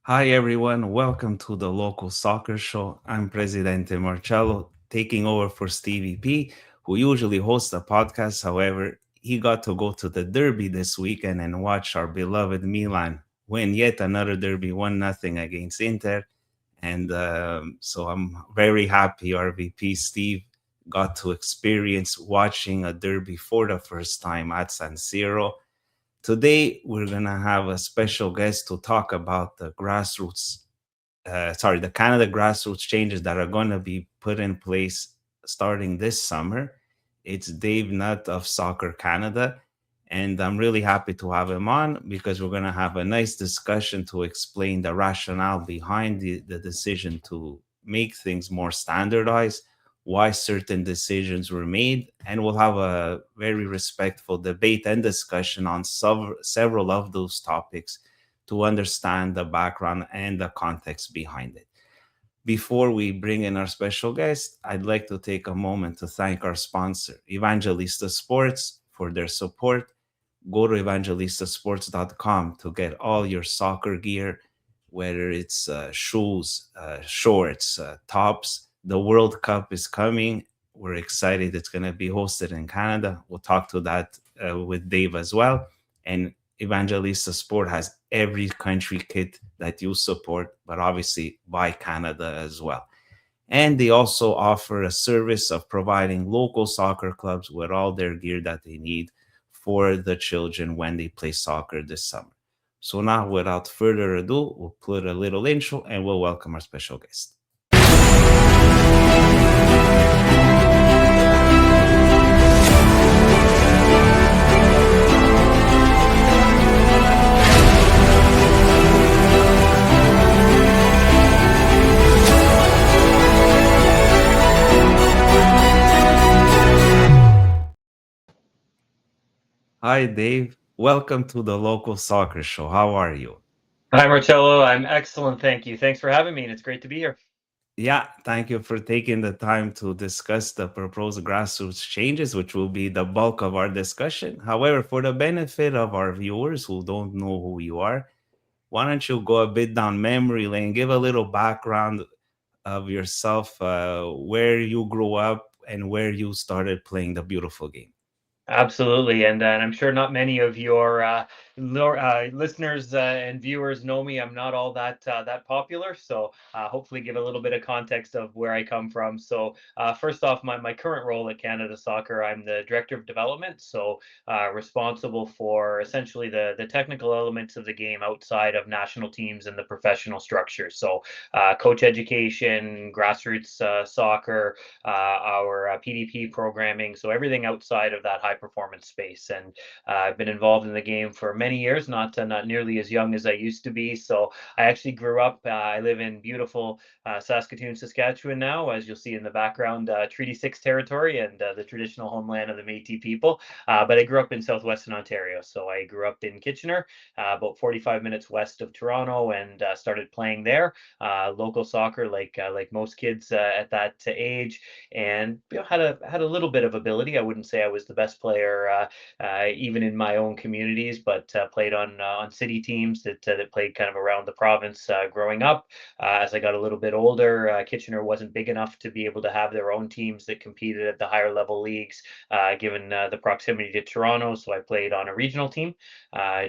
Hi, everyone. Welcome to the local soccer show. I'm Presidente Marcello, taking over for Stevie P, who usually hosts the podcast. However, he got to go to the Derby this weekend and watch our beloved Milan win yet another Derby, 1-0 against Inter. And so I'm very happy RVP Steve got to experience watching a Derby for the first time at San Siro. Today, we're going to have a special guest to talk about the Canada Grassroots changes that are going to be put in place starting this summer. It's Dave Nutt of Soccer Canada, and I'm really happy to have him on because we're going to have a nice discussion to explain the rationale behind the decision to make things more standardized, why certain decisions were made, and we'll have a very respectful debate and discussion on several of those topics to understand the background and the context behind it. Before we bring in our special guest, I'd like to take a moment to thank our sponsor, Evangelista Sports, for their support. Go to evangelistasports.com to get all your soccer gear, whether it's shoes, shorts, tops. The World Cup is coming. We're excited. It's going to be hosted in Canada. We'll talk to that with Dave as well. And Evangelista Sport has every country kit that you support, but obviously by Canada as well. And they also offer a service of providing local soccer clubs with all their gear that they need for the children when they play soccer this summer. So now, without further ado, we'll put a little intro and we'll welcome our special guest. Hi, Dave. Welcome to the local soccer show. How are you? Hi, Marcello. I'm excellent. Thank you. Thanks for having me. And it's great to be here. Yeah, thank you for taking the time to discuss the proposed grassroots changes, which will be the bulk of our discussion. However, for the benefit of our viewers who don't know who you are, why don't you go a bit down memory lane, give a little background of yourself, where you grew up and where you started playing the beautiful game. Absolutely, and I'm sure not many of your listeners and viewers know me. I'm not all that popular, so hopefully give a little bit of context of where I come from. So first off, my current role at Canada Soccer, I'm the director of development, so responsible for essentially the technical elements of the game outside of national teams and the professional structure. So coach education, grassroots soccer, our PDP programming, so everything outside of that high performance space. And I've been involved in the game for many years, not nearly as young as I used to be. So I actually grew up. I live in beautiful Saskatoon, Saskatchewan now, as you'll see in the background, Treaty 6 territory and the traditional homeland of the Métis people. But I grew up in southwestern Ontario. So I grew up in Kitchener, about 45 minutes west of Toronto, and started playing there. Local soccer, like most kids at that age, and had a little bit of ability. I wouldn't say I was the best player player even in my own communities, but played on city teams that played kind of around the province growing up. As I got a little bit older, Kitchener wasn't big enough to be able to have their own teams that competed at the higher level leagues, given the proximity to Toronto. So I played on a regional team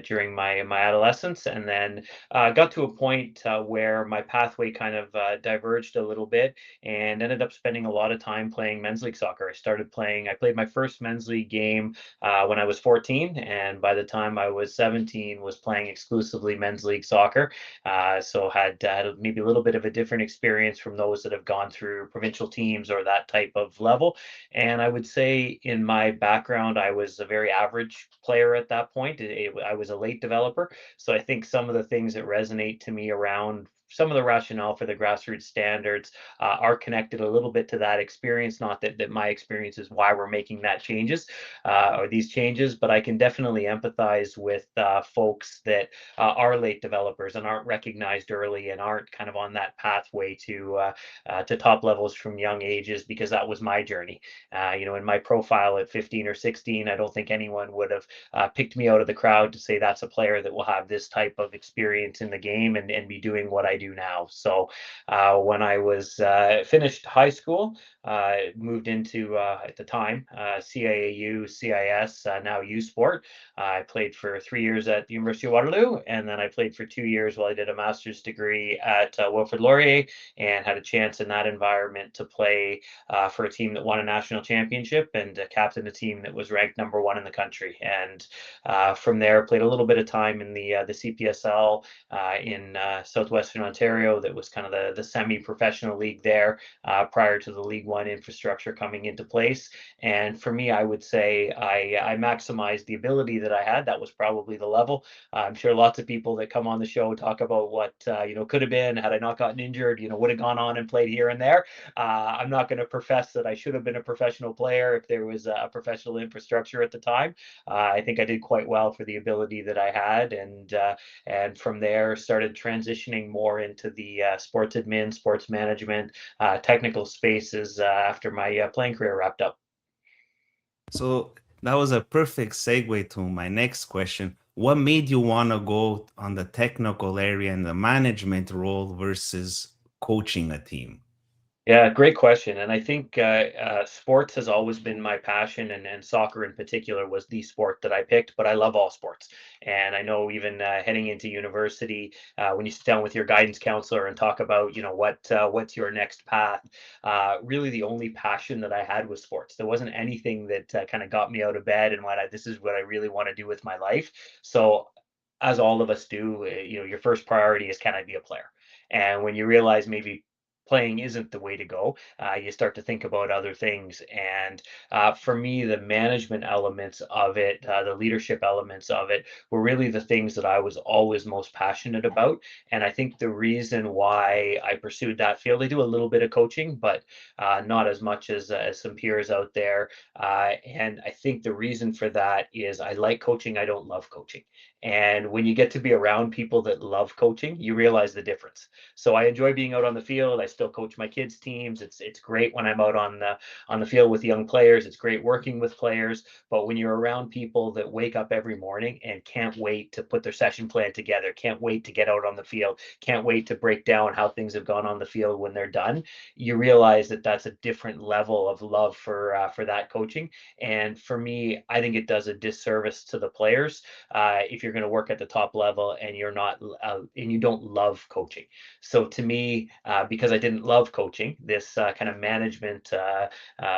during my adolescence, and then got to a point where my pathway kind of diverged a little bit, and ended up spending a lot of time playing men's league soccer. I played my first men's league game when I was 14, and by the time I was 17, was playing exclusively men's league soccer. So had maybe a little bit of a different experience from those that have gone through provincial teams or that type of level. And I would say in my background, I was a very average player at that point. I was a late developer. So I think some of the things that resonate to me around some of the rationale for the grassroots standards are connected a little bit to that experience. Not that my experience is why we're making that changes or these changes, but I can definitely empathize with folks that are late developers and aren't recognized early and aren't kind of on that pathway to top levels from young ages, because that was my journey. In my profile at 15 or 16, I don't think anyone would have picked me out of the crowd to say that's a player that will have this type of experience in the game and be doing what I do now. So when I was finished high school, moved into at the time CIAU, CIS, now U Sport. I played for 3 years at the University of Waterloo, and then I played for 2 years while I did a master's degree at Wilfrid Laurier, and had a chance in that environment to play for a team that won a national championship and captain a team that was ranked #1 in the country. And from there, played a little bit of time in the CPSL in southwestern Ontario. That was kind of the semi-professional league there prior to the League One infrastructure coming into place. And for me, I would say I maximized the ability that I had. That was probably the level. I'm sure lots of people that come on the show talk about what could have been had I not gotten injured. Would have gone on and played here and there. I'm not going to profess that I should have been a professional player if there was a professional infrastructure at the time. I think I did quite well for the ability that I had, and from there started transitioning more into the sports admin, sports management, technical spaces after my playing career wrapped up. So that was a perfect segue to my next question. What made you want to go on the technical area and the management role versus coaching a team? Yeah, great question. And I think sports has always been my passion, and soccer in particular was the sport that I picked, but I love all sports. And I know even heading into university, when you sit down with your guidance counselor and talk about, what's your next path, really the only passion that I had was sports. There wasn't anything that kind of got me out of bed and this is what I really want to do with my life. So as all of us do, your first priority is, can I be a player? And when you realize maybe playing isn't the way to go, you start to think about other things. And for me, the management elements of it, the leadership elements of it, were really the things that I was always most passionate about. And I think the reason why I pursued that field, I do a little bit of coaching, but not as much as some peers out there. And I think the reason for that is I like coaching, I don't love coaching. And when you get to be around people that love coaching, you realize the difference. So I enjoy being out on the field. I still coach my kids' teams. It's great when I'm out on the field with young players. It's great working with players. But when you're around people that wake up every morning and can't wait to put their session plan together, can't wait to get out on the field, can't wait to break down how things have gone on the field when they're done, you realize that that's a different level of love for that coaching. And for me, I think it does a disservice to the players if you're going to work at the top level and you're not and you don't love coaching. So to me, because I didn't love coaching, this kind of management,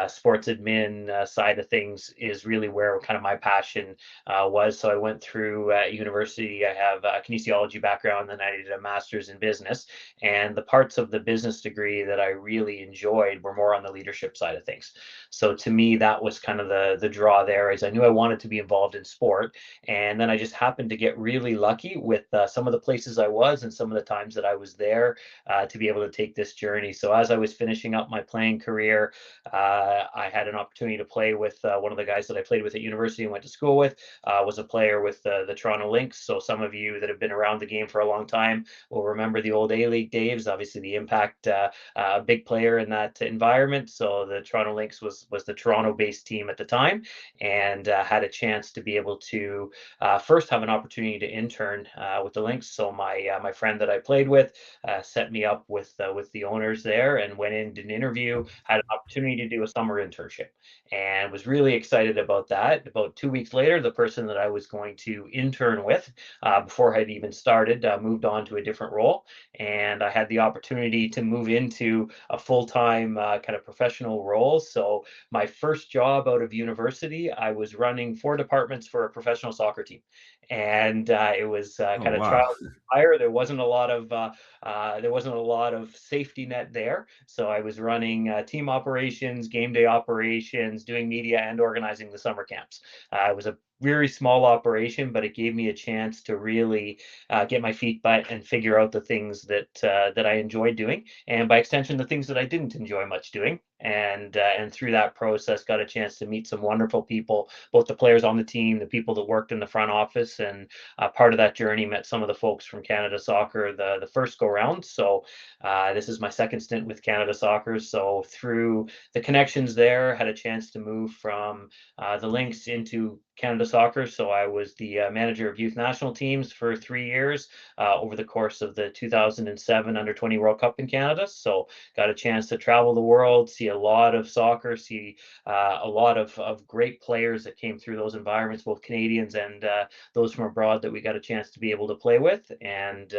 sports admin side of things is really where kind of my passion was. So I went through university. I have a kinesiology background, then I did a master's in business. And the parts of the business degree that I really enjoyed were more on the leadership side of things. So to me, that was kind of the draw there, is I knew I wanted to be involved in sport. And then I just happened happened to get really lucky with some of the places I was and some of the times that I was there to be able to take this journey. So as I was finishing up my playing career, I had an opportunity to play with one of the guys that I played with at university and went to school with, was a player with the Toronto Lynx. So some of you that have been around the game for a long time will remember the old A-League Daves, obviously the Impact big player in that environment. So the Toronto Lynx was the Toronto-based team at the time, and had a chance to be able to first have an opportunity to intern with the Lynx. So my friend that I played with set me up with the owners there, and went in, did an interview, had an opportunity to do a summer internship, and was really excited about that. About 2 weeks later, the person that I was going to intern with, before I had even started, moved on to a different role, and I had the opportunity to move into a full-time kind of professional role. So my first job out of university, I was running 4 departments for a professional soccer team, and it was Oh, kind of wow. trial hire. There wasn't a lot of safety net there, so I was running team operations, game day operations, doing media, and organizing the summer camps. It was a very small operation, but it gave me a chance to really get my feet wet and figure out the things that I enjoyed doing, and by extension, the things that I didn't enjoy much doing. And through that process, got a chance to meet some wonderful people, both the players on the team, the people that worked in the front office, and part of that journey met some of the folks from Canada Soccer the first go round. So this is my second stint with Canada Soccer. So through the connections there, had a chance to move from the Lynx into Canada Soccer. So I was the manager of youth national teams for 3 years over the course of the 2007 Under 20 World Cup in Canada. So got a chance to travel the world, see a lot of soccer, see a lot of great players that came through those environments, both Canadians and those from abroad that we got a chance to be able to play with, and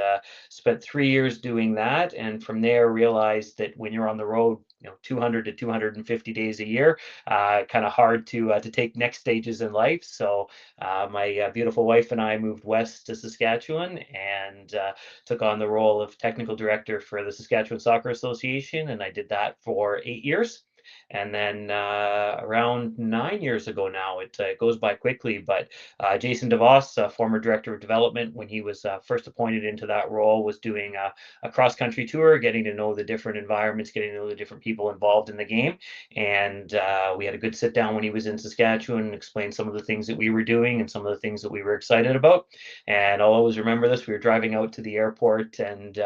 spent 3 years doing that. And from there, realized that when you're on the road, 200 to 250 days a year, kind of hard to take next stages in life. So my beautiful wife and I moved west to Saskatchewan, and took on the role of technical director for the Saskatchewan Soccer Association, and I did that for 8 years. And then around 9 years ago now, it goes by quickly, but Jason DeVos, former director of development, when he was first appointed into that role, was doing a cross-country tour, getting to know the different environments, getting to know the different people involved in the game. And we had a good sit down when he was in Saskatchewan and explained some of the things that we were doing and some of the things that we were excited about. And I'll always remember this. We were driving out to the airport, and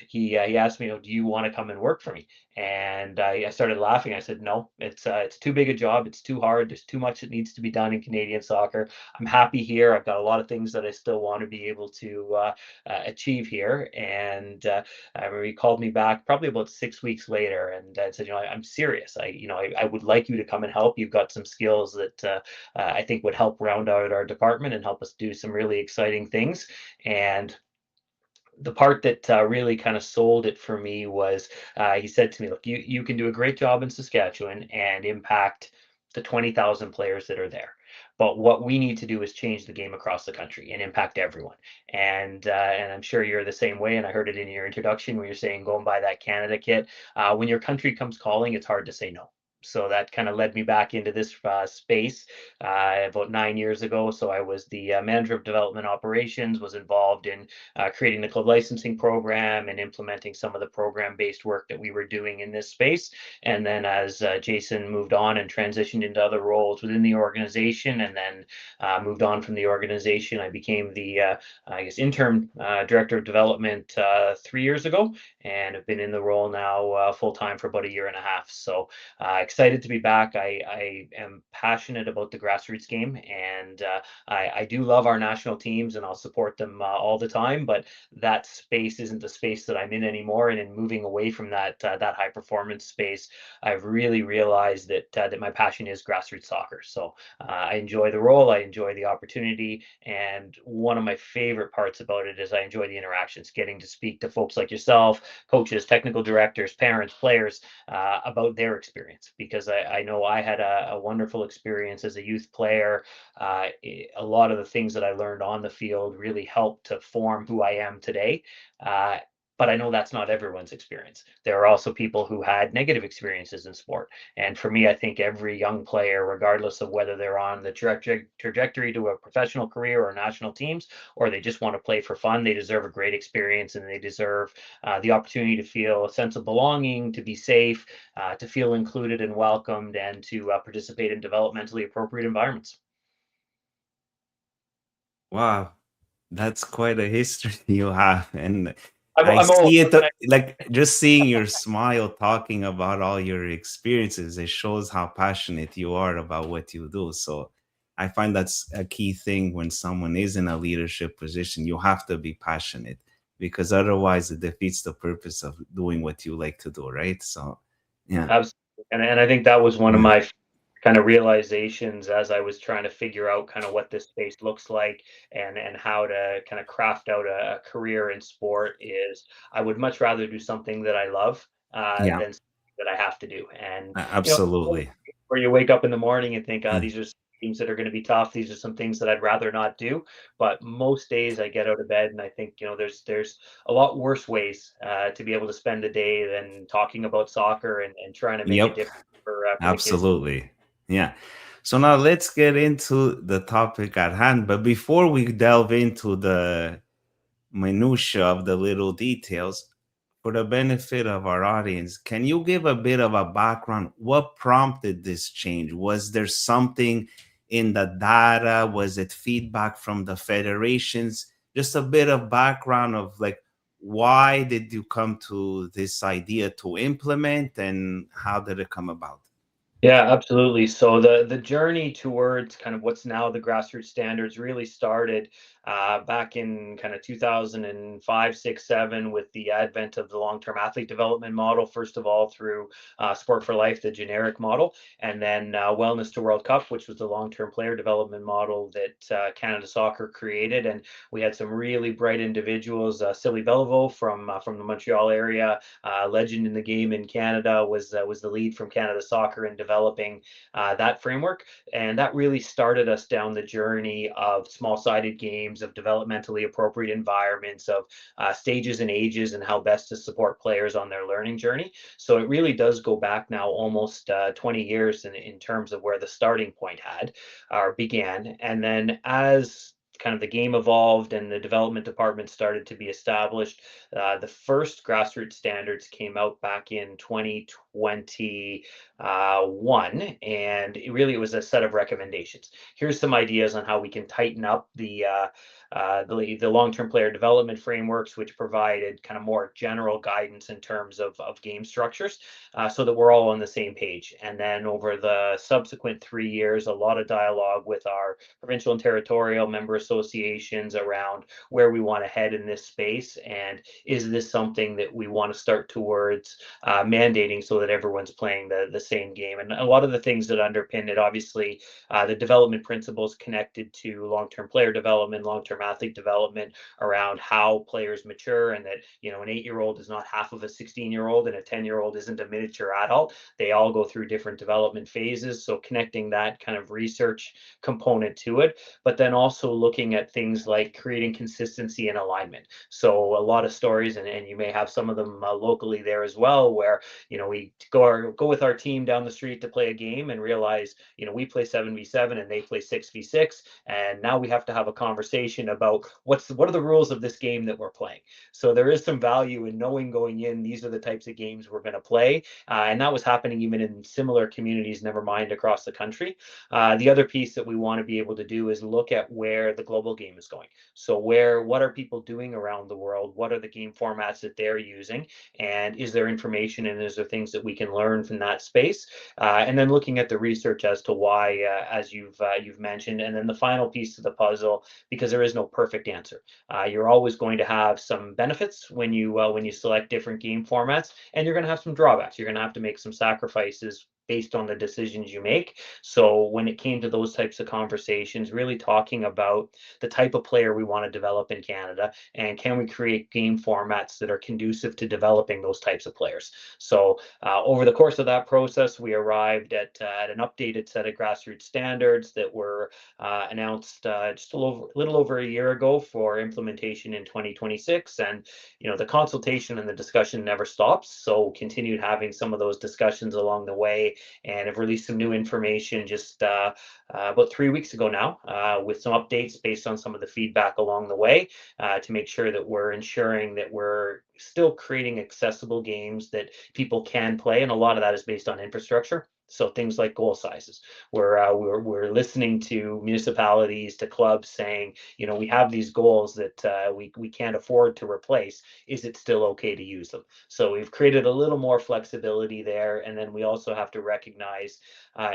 he asked me, "Do you want to come and work for me?" And I started laughing. I said, "No, it's too big a job. It's too hard. There's too much that needs to be done in Canadian soccer. I'm happy here. I've got a lot of things that I still want to be able to achieve here." And I remember he called me back probably about 6 weeks later, and said, "I'm serious. I would like you to come and help. You've got some skills that I think would help round out our department and help us do some really exciting things." And the part that really kind of sold it for me was he said to me, "Look, you can do a great job in Saskatchewan and impact the 20,000 players that are there. But what we need to do is change the game across the country and impact everyone." And I'm sure you're the same way. And I heard it in your introduction where you're saying go and buy that Canada kit. When your country comes calling, it's hard to say no. So that kind of led me back into this space about 9 years ago. So I was the manager of development operations, was involved in creating the club licensing program and implementing some of the program-based work that we were doing in this space. And then as Jason moved on and transitioned into other roles within the organization, and then moved on from the organization, I became the, I guess, interim director of development 3 years ago, and have been in the role now full time for about a year and a half. So excited to be back. I am passionate about the grassroots game, and I do love our national teams, and I'll support them all the time. But that space isn't the space that I'm in anymore. And in moving away from that high performance space, I've really realized that my passion is grassroots soccer. So I enjoy the role, I enjoy the opportunity, and one of my favorite parts about it is I enjoy the interactions, getting to speak to folks like yourself, coaches, technical directors, parents, players, about their experience, because I know I had a wonderful experience as a youth player. A lot of the things that I learned on the field really helped to form who I am today. Uh, But I know that's not everyone's experience. There are also people who had negative experiences in sport. And for me, I think every young player, regardless of whether they're on the trajectory to a professional career or national teams, or they just want to play for fun, they deserve a great experience and they deserve the opportunity to feel a sense of belonging, to be safe, to feel included and welcomed, and to participate in developmentally appropriate environments. Wow, that's quite a history you have, and I I'm old. see What it can I like just seeing your smile talking about all your experiences. It shows how passionate you are about what you do. So I find that's a key thing when someone is in a leadership position. You have to be passionate because otherwise it defeats the purpose of doing what you like to do, right? So, yeah, Absolutely. And I think that was one of yeah, my kind of realizations as I was trying to figure out kind of what this space looks like and how to kind of craft out a career in sport is I would much rather do something that I love yeah, than something that I have to do. And absolutely. where you wake up in the morning and think, Yeah. these are some things that are going to be tough. These are some things that I'd rather not do. But most days I get out of bed and I think, there's a lot worse ways to be able to spend a day than talking about soccer and trying to make a Yep. difference for the kids. Absolutely. Yeah. So now let's get into the topic at hand. But before we delve into the minutia of the little details, for the benefit of our audience, can you give a bit of a background? What prompted this change? Was there something in the data? Was it feedback from the federations? Just a bit of background of like, why did you come to this idea to implement and how did it come about? Yeah, absolutely. So the journey towards kind of what's now the grassroots standards really started back in kind of 2005, 6, 7 with the advent of the long-term athlete development model. First of all, through Sport for Life, the generic model, and then Wellness to World Cup, which was the long-term player development model that Canada Soccer created. And we had some really bright individuals. Silly Beliveau from the Montreal area, legend in the game in Canada, was the lead from Canada Soccer in developing that framework, and that really started us down the journey of small-sided games, of developmentally appropriate environments, of stages and ages, and how best to support players on their learning journey. So it really does go back now almost 20 years in terms of where the starting point had or began, and then as kind of the game evolved and the development department started to be established. The first grassroots standards came out back in 2021, and it was a set of recommendations. Here's some ideas on how we can tighten up the long-term player development frameworks, which provided kind of more general guidance in terms of game structures, so that we're all on the same page. And then over the subsequent 3 years, a lot of dialogue with our provincial and territorial member associations around where we want to head in this space, and is this something that we want to start towards mandating so that everyone's playing the same game. And a lot of the things that underpin it, obviously, the development principles connected to long-term player development, long-term athlete development, around how players mature, and that an 8-year-old is not half of a 16-year-old and a 10-year-old isn't a miniature adult. They all go through different development phases. So connecting that kind of research component to it, but then also looking at things like creating consistency and alignment. So a lot of stories, and you may have some of them locally there as well, where we go with our team down the street to play a game and realize we play 7v7 and they play 6v6, and now we have to have a conversation about what are the rules of this game that we're playing. So there is some value in knowing going in, these are the types of games we're going to play, and that was happening even in similar communities, never mind across the country. The other piece that we want to be able to do is look at where the global game is going. So what are people doing around the world? What are the game formats that they're using? And is there information and is there things that we can learn from that space? And then looking at the research as to why, as you've mentioned. And then the final piece of the puzzle, because there is no perfect answer. You're always going to have some benefits when you select different game formats, and you're going to have some drawbacks. You're going to have to make some sacrifices based on the decisions you make. So when it came to those types of conversations, really talking about the type of player we want to develop in Canada, and can we create game formats that are conducive to developing those types of players. So over the course of that process, we arrived at an updated set of grassroots standards that were announced just little over a year ago for implementation in 2026. And the consultation and the discussion never stops. So continued having some of those discussions along the way, and have released some new information just about 3 weeks ago now, with some updates based on some of the feedback along the way, to make sure that we're ensuring that we're still creating accessible games that people can play, and a lot of that is based on infrastructure. So things like goal sizes, we're listening to municipalities, to clubs saying, we have these goals that we can't afford to replace. Is it still okay to use them? So we've created a little more flexibility there, and then we also have to recognize,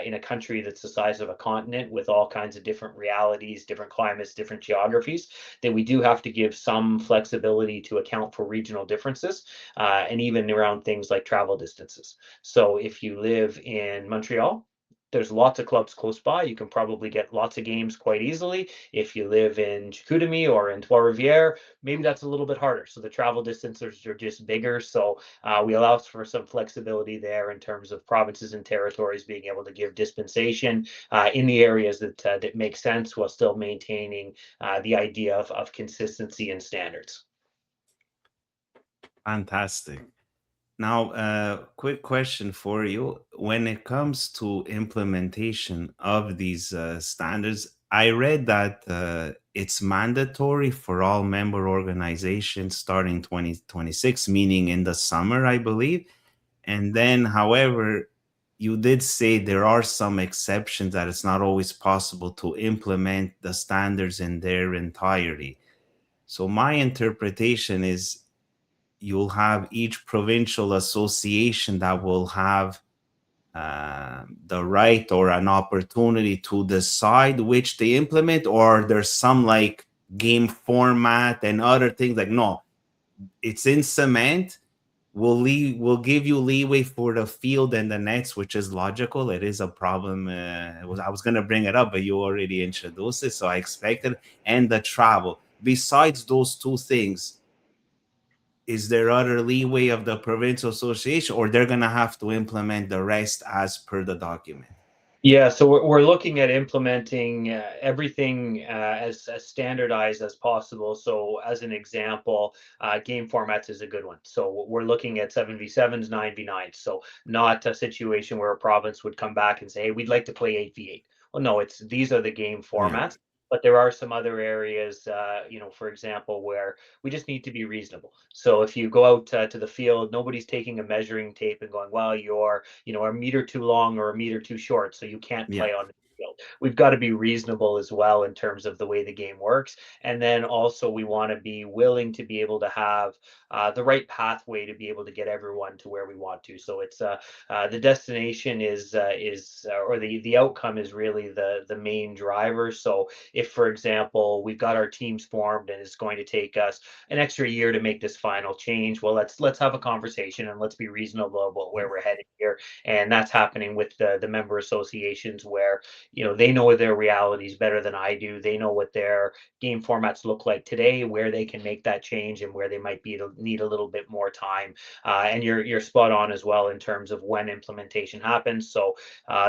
in a country that's the size of a continent with all kinds of different realities, different climates, different geographies, that we do have to give some flexibility to account for regional differences, and even around things like travel distances. So if you live in Montreal, there's lots of clubs close by. You can probably get lots of games quite easily. If you live in Chicoutimi or in Trois-Rivières, maybe that's a little bit harder. So the travel distances are just bigger. So we allow for some flexibility there in terms of provinces and territories being able to give dispensation in the areas that make sense, while still maintaining the idea of consistency and standards. Fantastic. Now, quick question for you. When it comes to implementation of these standards, I read that it's mandatory for all member organizations starting 2026, meaning in the summer, I believe. And then, however, you did say there are some exceptions that it's not always possible to implement the standards in their entirety. So, my interpretation is you'll have each provincial association that will have the right or an opportunity to decide which they implement, or there's some like game format and other things like, no, it's in cement. We'll give you leeway for the field and the nets, which is logical. It is a problem. I was gonna bring it up, but you already introduced it, so I expected. And the travel. Besides those two things, is there other leeway of the provincial association, or they're going to have to implement the rest as per the document? Yeah, so we're looking at implementing everything as standardized as possible. So as an example, game formats is a good one. So we're looking at 7v7s, 9v9s. So not a situation where a province would come back and say, hey, we'd like to play 8v8. Well, no, these are the game Yeah. formats. But there are some other areas, for example, where we just need to be reasonable. So if you go out to the field, nobody's taking a measuring tape and going, well, you're a meter too long or a meter too short, so you can't Yeah. play on the field. We've got to be reasonable as well in terms of the way the game works. And then also we want to be willing to be able to have the right pathway to be able to get everyone to where we want to. So it's the destination is or the outcome is really the main driver. So if, for example, we've got our teams formed and it's going to take us an extra year to make this final change, well, let's have a conversation and let's be reasonable about where we're heading here. And that's happening with the member associations, where they know their realities better than I do. They know what their game formats look like today, where they can make that change, and where they might need a little bit more time. And you're spot on as well in terms of when implementation happens. So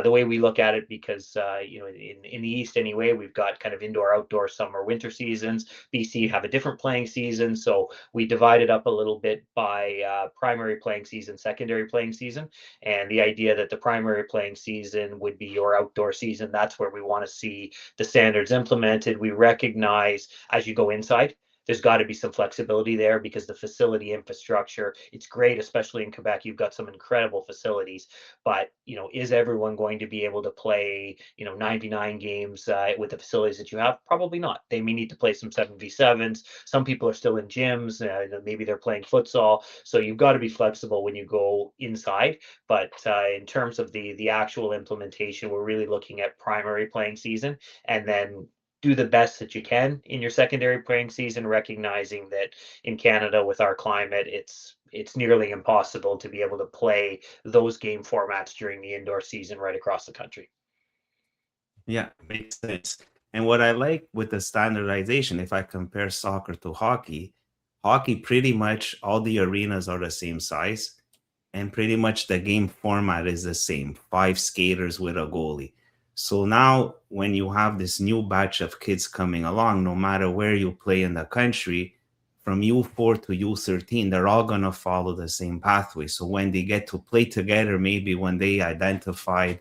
the way we look at it, because in the East anyway, we've got kind of indoor, outdoor, summer, winter seasons. BC have a different playing season, so we divide it up a little bit by primary playing season, secondary playing season, and the idea that the primary playing season would be your outdoor season. That's where we want to see the standards implemented. We recognize as you go inside, there's got to be some flexibility there, because the facility infrastructure, it's great, especially in Quebec. You've got some incredible facilities, but is everyone going to be able to play 99 games with the facilities that you have? Probably not. They may need to play some 7v7s. Some people are still in gyms, maybe they're playing futsal. So you've got to be flexible when you go inside. But in terms of the actual implementation, we're really looking at primary playing season, and then do the best that you can in your secondary playing season, recognizing that in Canada with our climate, it's nearly impossible to be able to play those game formats during the indoor season right across the country. Yeah, makes sense. And what I like with the standardization, if I compare soccer to hockey, hockey pretty much all the arenas are the same size, and pretty much the game format is the same, five skaters with a goalie. So now when you have this new batch of kids coming along, no matter where you play in the country, from U4 to U13, they're all going to follow the same pathway. So when they get to play together, maybe when they identified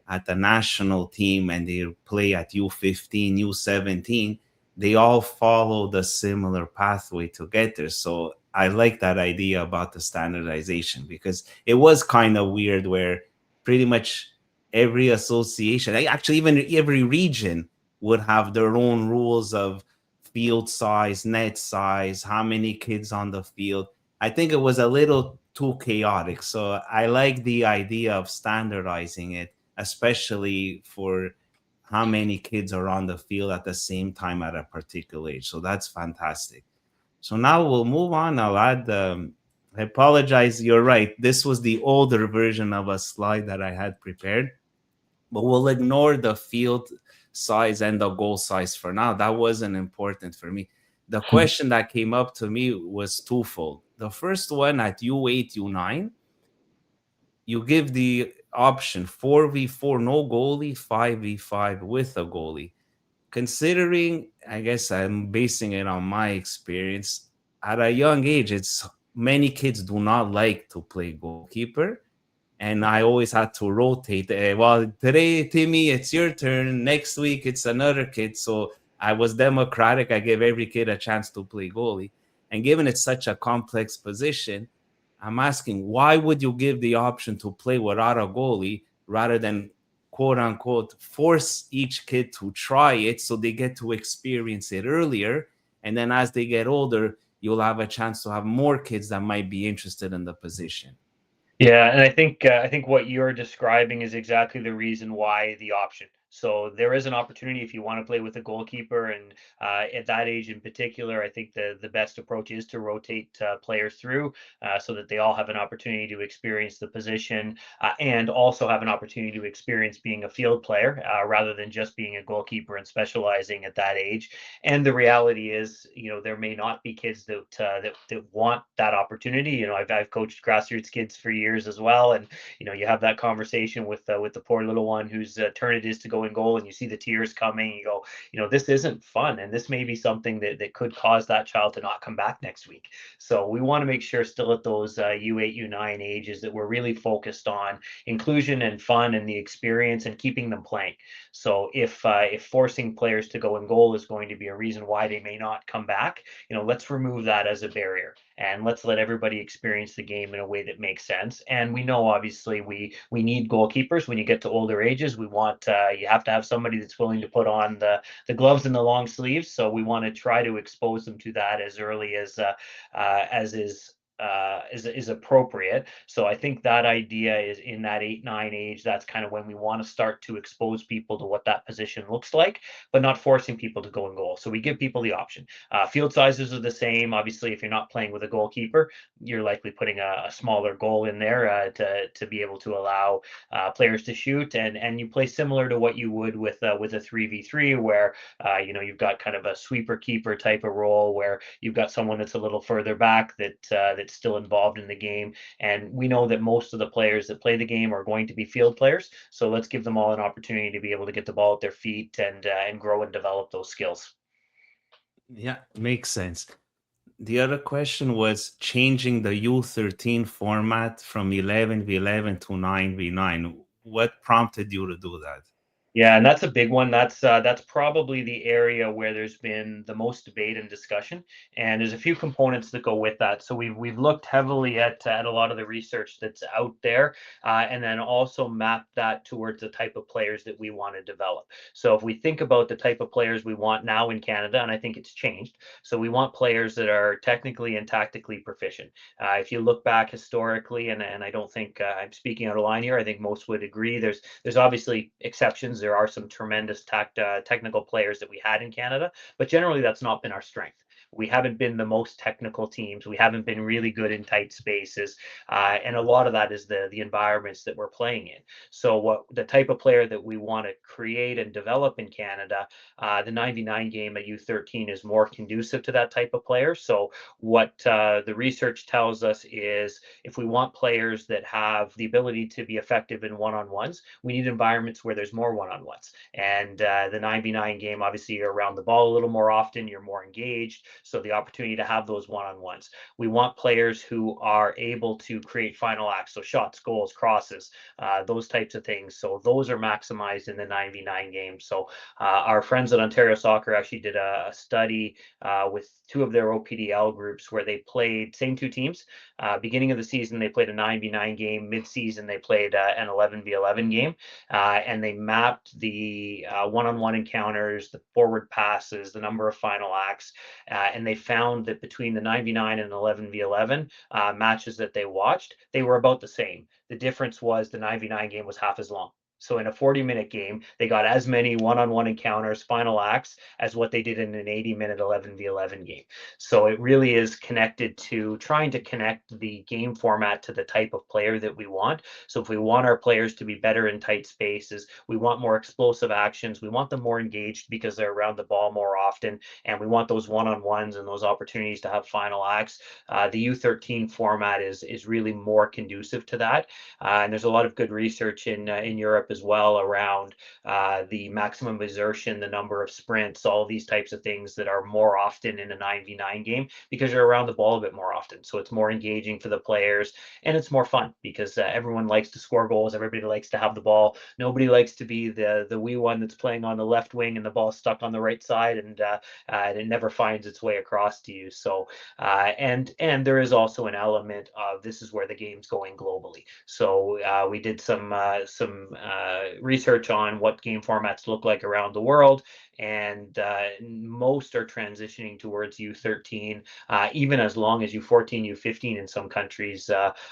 at the national team and they play at U15, U17, they all follow the similar pathway to get there. So I like that idea about the standardization, because it was kind of weird where pretty much every association, actually even every region, would have their own rules of field size, net size, how many kids on the field. I think it was a little too chaotic. So I like the idea of standardizing it, especially for how many kids are on the field at the same time at a particular age. So that's fantastic. So now we'll move on. I'll add. I apologize. You're right. This was the older version of a slide that I had prepared, but we'll ignore the field size and the goal size for now. That wasn't important for me. The question that came up to me was twofold. The first one, at U8, U9, you give the option 4v4 no goalie, 5v5 with a goalie. Considering, I guess I'm basing it on my experience, at a young age, it's many kids do not like to play goalkeeper, and I always had to rotate. Well, today, Timmy, it's your turn. Next week, it's another kid. So I was democratic. I gave every kid a chance to play goalie. And given it's such a complex position, I'm asking, why would you give the option to play without a goalie rather than, quote unquote, force each kid to try it so they get to experience it earlier? And then as they get older, you'll have a chance to have more kids that might be interested in the position. Yeah, and I think what you're describing is exactly the reason why the option. So there is an opportunity if you want to play with a goalkeeper, and at that age in particular, I think the best approach is to rotate players through so that they all have an opportunity to experience the position and also have an opportunity to experience being a field player rather than just being a goalkeeper and specializing at that age. And the reality is, you know, there may not be kids that want that opportunity. You know, I've coached grassroots kids for years as well, and you know, you have that conversation with the poor little one whose turn it is to go in goal, and you see the tears coming. You go, you know, this isn't fun, and this may be something that could cause that child to not come back next week. So we want to make sure still at those U8, U9 ages that we're really focused on inclusion and fun and the experience and keeping them playing. So if forcing players to go in goal is going to be a reason why they may not come back, you know, let's remove that as a barrier and let's let everybody experience the game in a way that makes sense. And we know obviously we need goalkeepers when you get to older ages. We want you have to have somebody that's willing to put on the gloves and the long sleeves. So we want to try to expose them to that as early as is appropriate. So I think that idea is in that 8, 9 age. That's kind of when we want to start to expose people to what that position looks like, but not forcing people to go in goal. So we give people the option. Field sizes are the same. Obviously, if you're not playing with a goalkeeper, you're likely putting a smaller goal in there to be able to allow players to shoot, and you play similar to what you would with a 3v3, where you know, you've got kind of a sweeper keeper type of role where you've got someone that's a little further back that's still involved in the game. And we know that most of the players that play the game are going to be field players. So let's give them all an opportunity to be able to get the ball at their feet and grow and develop those skills. Yeah, makes sense. The other question was changing the U13 format from 11v11 to 9v9. What prompted you to do that? Yeah, and that's a big one. That's probably the area where there's been the most debate and discussion, and there's a few components that go with that. So we've looked heavily at a lot of the research that's out there, and then also mapped that towards the type of players that we want to develop. So if we think about the type of players we want now in Canada, and I think it's changed. So we want players that are technically and tactically proficient. If you look back historically, and I don't think I'm speaking out of line here, I think most would agree. There's obviously exceptions there are some tremendous technical players that we had in Canada, but generally that's not been our strength. We haven't been the most technical teams. We haven't been really good in tight spaces, and a lot of that is the environments that we're playing in. So, what the type of player that we want to create and develop in Canada, the 99 game at U13 is more conducive to that type of player. So, what the research tells us is if we want players that have the ability to be effective in one-on-ones, we need environments where there's more one-on-ones. And the 99 game, obviously, you're around the ball a little more often, you're more engaged. So the opportunity to have those one-on-ones. We want players who are able to create final acts, so shots, goals, crosses, those types of things. So those are maximized in the 99 game. So our friends at Ontario Soccer actually did a study with two of their OPDL groups where they played same two teams. Beginning of the season, they played a 9v9 game. Mid-season, they played an 11v11 game, and they mapped the one-on-one encounters, the forward passes, the number of final acts, and they found that between the 9v9 and 11v11 matches that they watched, they were about the same. The difference was the 9v9 game was half as long. So in a 40-minute game, they got as many one-on-one encounters, final acts, as what they did in an 80-minute 11v11 game. So it really is connected to trying to connect the game format to the type of player that we want. So if we want our players to be better in tight spaces, we want more explosive actions, we want them more engaged because they're around the ball more often, and we want those one-on-ones and those opportunities to have final acts. The U13 format is really more conducive to that, and there's a lot of good research in Europe as well around the maximum exertion, the number of sprints, all these types of things that are more often in a 9v9 game because you're around the ball a bit more often. So it's more engaging for the players and it's more fun because everyone likes to score goals. Everybody likes to have the ball. Nobody likes to be the wee one that's playing on the left wing and the ball's stuck on the right side and it never finds its way across to you. So and there is also an element of this is where the game's going globally. So we did some research on what game formats look like around the world, and most are transitioning towards U13, even as long as U14, U15 in some countries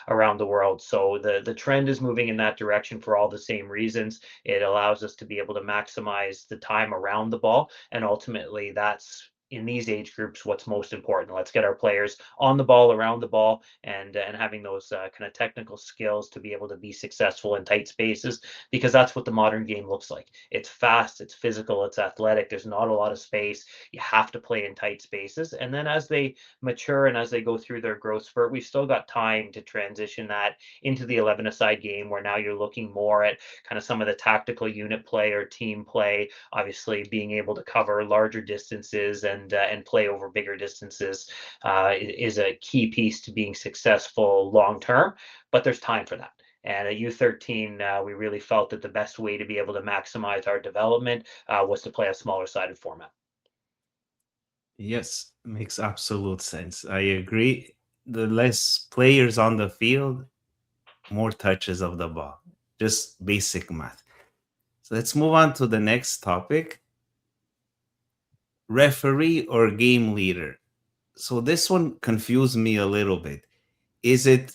around the world. So the trend is moving in that direction for all the same reasons. It allows us to be able to maximize the time around the ball, and ultimately that's in these age groups what's most important. Let's get our players on the ball, around the ball, and having those kind of technical skills to be able to be successful in tight spaces, because that's what the modern game looks like. It's fast, it's physical, it's athletic. There's not a lot of space. You have to play in tight spaces. And then as they mature and as they go through their growth spurt, we've still got time to transition that into the 11-a-side game, where now you're looking more at kind of some of the tactical unit play or team play, obviously being able to cover larger distances and play over bigger distances is a key piece to being successful long term, but there's time for that. And at U13, we really felt that the best way to be able to maximize our development was to play a smaller sided format. Yes, makes absolute sense. I agree. The less players on the field, more touches of the ball. Just basic math. So let's move on to the next topic, referee or game leader. So this one confused me a little bit. Is it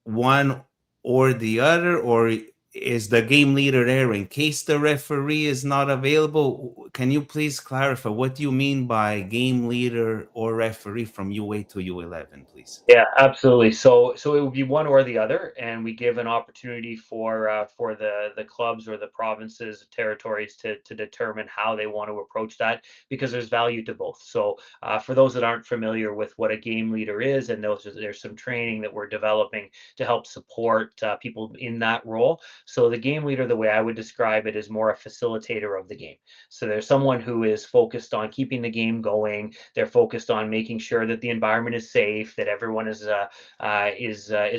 one or the other, or is the game leader there in case the referee is not available? Can you please clarify what you mean by game leader or referee from UA to U11, please? Yeah, absolutely. So it would be one or the other, and we give an opportunity for the clubs or the provinces, territories to determine how they want to approach that, because there's value to both. So for those that aren't familiar with what a game leader is, and there's some training that we're developing to help support people in that role. So the game leader, the way I would describe it, is more a facilitator of the game. So there's someone who is focused on keeping the game going. They're focused on making sure that the environment is safe, that everyone is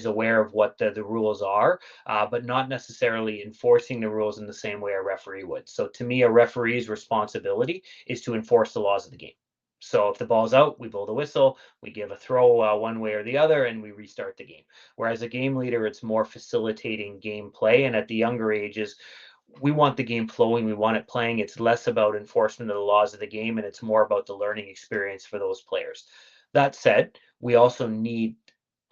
aware of what the rules are, but not necessarily enforcing the rules in the same way a referee would. So to me, a referee's responsibility is to enforce the laws of the game. So if the ball's out, we blow the whistle, we give a throw one way or the other, and we restart the game. Whereas a game leader, it's more facilitating gameplay. And at the younger ages, we want the game flowing, we want it playing. It's less about enforcement of the laws of the game, and it's more about the learning experience for those players. That said, we also need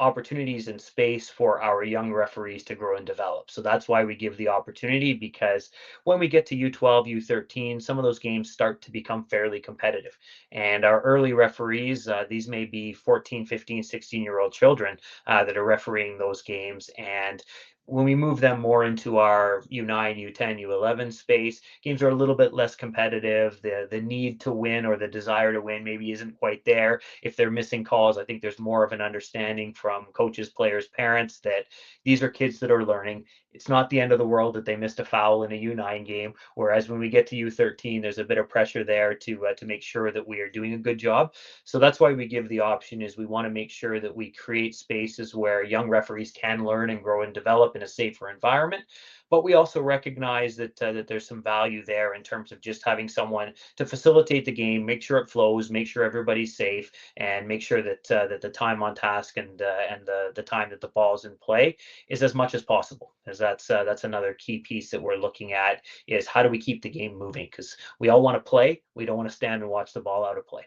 opportunities and space for our young referees to grow and develop. So that's why we give the opportunity, because when we get to U12, U13, some of those games start to become fairly competitive. And our early referees, these may be 14, 15, 16-year-old children that are refereeing those games. And when we move them more into our U9, U10, U11 space, games are a little bit less competitive. The need to win or the desire to win maybe isn't quite there. If they're missing calls, I think there's more of an understanding from coaches, players, parents that these are kids that are learning. It's not the end of the world that they missed a foul in a U9 game. Whereas when we get to U13, there's a bit of pressure there to make sure that we are doing a good job. So that's why we give the option, is we want to make sure that we create spaces where young referees can learn and grow and develop in a safer environment. But we also recognize that there's some value there in terms of just having someone to facilitate the game, make sure it flows, make sure everybody's safe, and make sure that the time on task and the time that the ball's in play is as much as possible. As that's another key piece that we're looking at, is how do we keep the game moving? Because we all want to play, we don't want to stand and watch the ball out of play.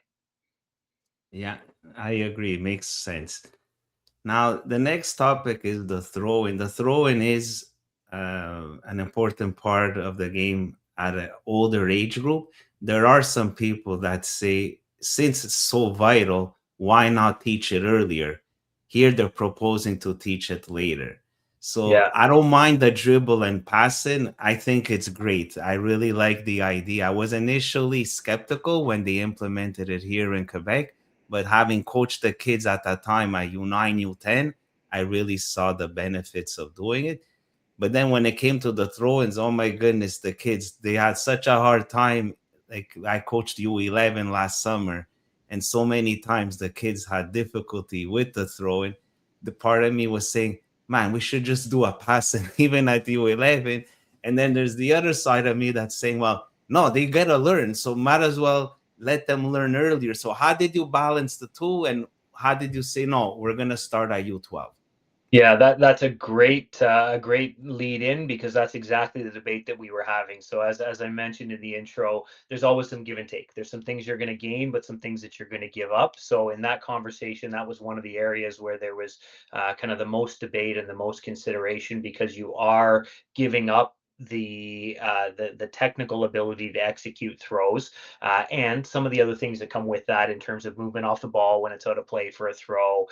Yeah, I agree. It makes sense. Now, the next topic is the throw-in. The throw-in is an important part of the game at an older age group. There are some people that say, since it's so vital, why not teach it earlier? Here, they're proposing to teach it later. So Yeah. I don't mind the dribble and passing. I think it's great. I really like the idea. I was initially skeptical when they implemented it here in Quebec, but having coached the kids at that time at U9, U10, I really saw the benefits of doing it. But then when it came to the throw-ins, oh my goodness, the kids, they had such a hard time. Like I coached U11 last summer, and so many times the kids had difficulty with the throw-in. The part of me was saying, man, we should just do a passing even at U11. And then there's the other side of me that's saying, well, no, they gotta learn. So might as well let them learn earlier. So how did you balance the two? And how did you say, no, we're gonna start at U12? Yeah, that's a great lead in, because that's exactly the debate that we were having. So as I mentioned in the intro, there's always some give and take. There's some things you're going to gain, but some things that you're going to give up. So in that conversation, that was one of the areas where there was kind of the most debate and the most consideration, because you are giving up the technical ability to execute throws, and some of the other things that come with that in terms of movement off the ball when it's out of play for a throw,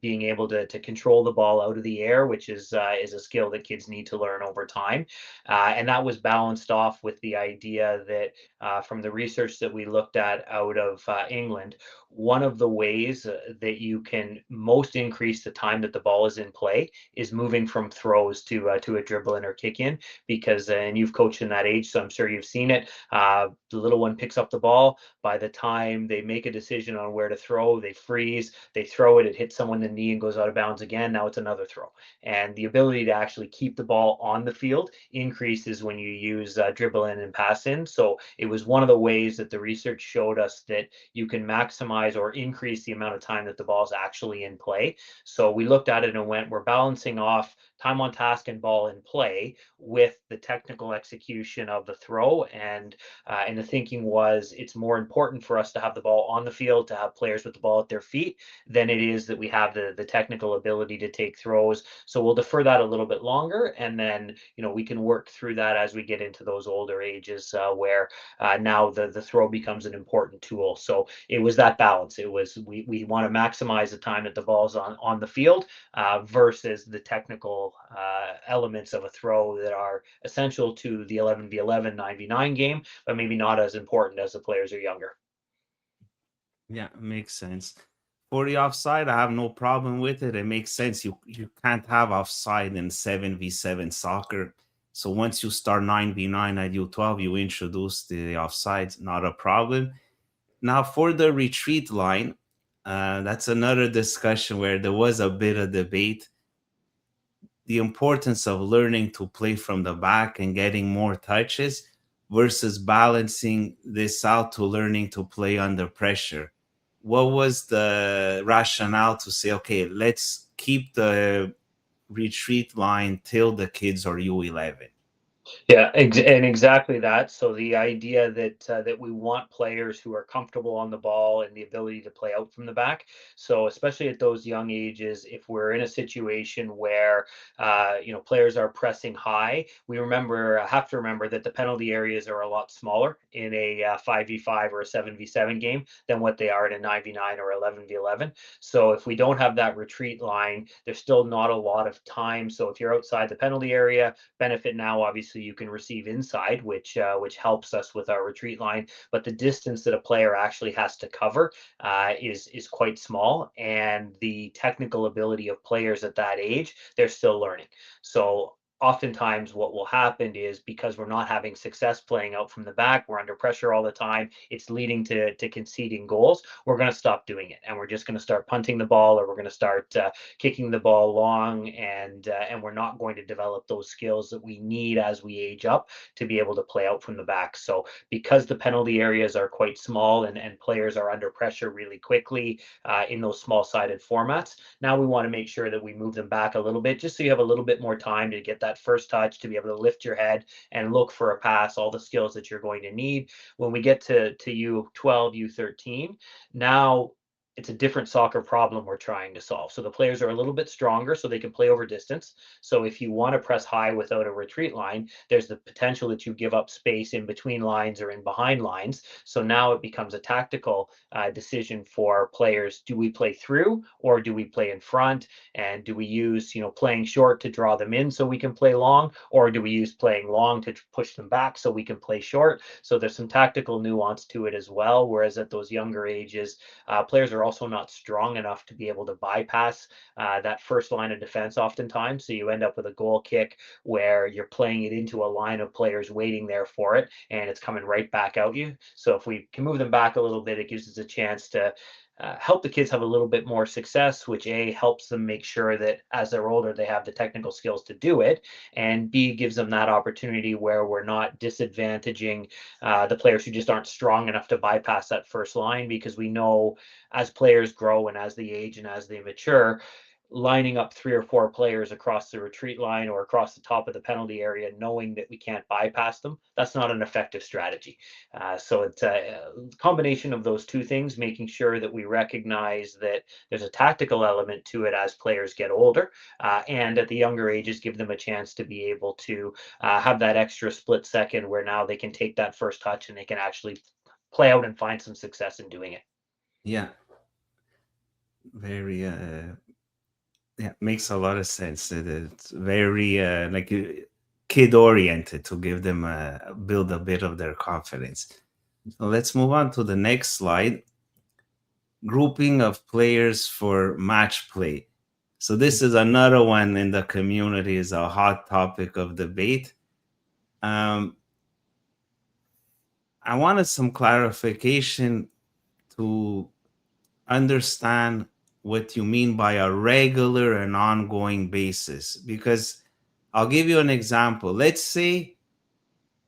being able to control the ball out of the air, which is a skill that kids need to learn over time. And that was balanced off with the idea that from the research that we looked at out of England, one of the ways that you can most increase the time that the ball is in play is moving from throws to a dribble in or kick in, because and you've coached in that age, so I'm sure you've seen it. The little one picks up the ball. By the time they make a decision on where to throw, they freeze, they throw it, it hits someone in the knee and goes out of bounds again. Now it's another throw. And the ability to actually keep the ball on the field increases when you use dribble in and pass in. So it was one of the ways that the research showed us that you can maximize or increase the amount of time that the ball is actually in play. So we looked at it and went, we're balancing off time on task and ball in play with the technical execution of the throw. And the thinking was, it's more important for us to have the ball on the field, to have players with the ball at their feet, than it is that we have the technical ability to take throws. So we'll defer that a little bit longer, and then we can work through that as we get into those older ages, where now the throw becomes an important tool. So it was that balance. It was, we want to maximize the time that the ball's on the field, versus the technical elements of a throw that are essential to the 11v11 9v9 game, but maybe not as important as the players are younger. Yeah, makes sense. For the offside, I have no problem with it. It makes sense. You can't have offside in 7v7 soccer. So once you start 9v9 at U12, you introduce the offsides, not a problem. Now for the retreat line, that's another discussion where there was a bit of debate. The importance of learning to play from the back and getting more touches versus balancing this out to learning to play under pressure. What was the rationale to say, okay, let's keep the retreat line till the kids are U11? Yeah, and exactly that. So the idea that we want players who are comfortable on the ball and the ability to play out from the back. So especially at those young ages, if we're in a situation where players are pressing high, we have to remember that the penalty areas are a lot smaller in a 5v5 or a 7v7 game than what they are in a 9v9 or 11v11. So if we don't have that retreat line, there's still not a lot of time. So if you're outside the penalty area, benefit now, obviously, you can receive inside, which helps us with our retreat line. But the distance that a player actually has to cover is quite small, and the technical ability of players at that age, they're still learning. So oftentimes what will happen is, because we're not having success playing out from the back, we're under pressure all the time, it's leading to conceding goals, we're going to stop doing it, and we're just going to start punting the ball, or we're going to start kicking the ball long, and we're not going to develop those skills that we need as we age up to be able to play out from the back. So because the penalty areas are quite small, and players are under pressure really quickly in those small sided formats, now we want to make sure that we move them back a little bit, just so you have a little bit more time to get that first touch, to be able to lift your head and look for a pass, all the skills that you're going to need. When we get to U12, U13, now it's a different soccer problem we're trying to solve. So the players are a little bit stronger, so they can play over distance. So if you want to press high without a retreat line, there's the potential that you give up space in between lines or in behind lines. So now it becomes a tactical decision for players. Do we play through, or do we play in front? And do we use, playing short to draw them in so we can play long, or do we use playing long to push them back so we can play short? So there's some tactical nuance to it as well. Whereas at those younger ages, players are also not strong enough to be able to bypass that first line of defense oftentimes. So you end up with a goal kick where you're playing it into a line of players waiting there for it, and it's coming right back out you. So if we can move them back a little bit, it gives us a chance to help the kids have a little bit more success, which A, helps them make sure that as they're older, they have the technical skills to do it, and B, gives them that opportunity where we're not disadvantaging the players who just aren't strong enough to bypass that first line, because we know as players grow and as they age and as they mature, lining up 3 or 4 players across the retreat line or across the top of the penalty area, knowing that we can't bypass them, that's not an effective strategy. So it's a combination of those two things, making sure that we recognize that there's a tactical element to it as players get older, and at the younger ages, give them a chance to be able to have that extra split second where now they can take that first touch and they can actually play out and find some success in doing it. Yeah, very yeah, makes a lot of sense. It's very like kid oriented to give them build a bit of their confidence. So let's move on to the next slide. Grouping of players for match play. So this is another one in the community, is a hot topic of debate. Um, I wanted some clarification to understand what you mean by a regular and ongoing basis, because I'll give you an example. Let's say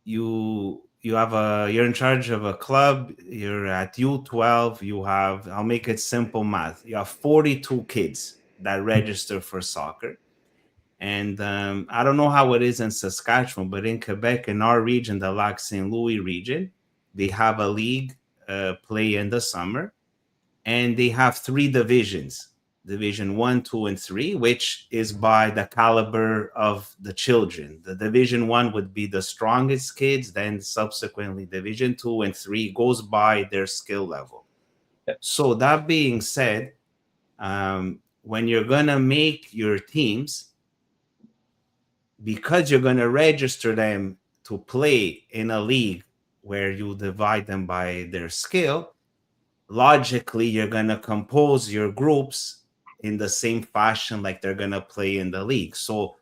you're in charge of a club, you're at U12, you have, I'll make it simple math, you have 42 kids that register for soccer. And I don't know how it is in Saskatchewan, but in Quebec, in our region, the Lac St. Louis region, they have a league play in the summer, and they have 3 divisions: division 1, 2, and 3, which is by the caliber of the children. The division 1 would be the strongest kids, then subsequently division 2 and 3 goes by their skill level. So that being said, when you're gonna make your teams, because you're gonna register them to play in a league where you divide them by their skill, logically you're going to compose your groups in the same fashion like they're going to play in the league. So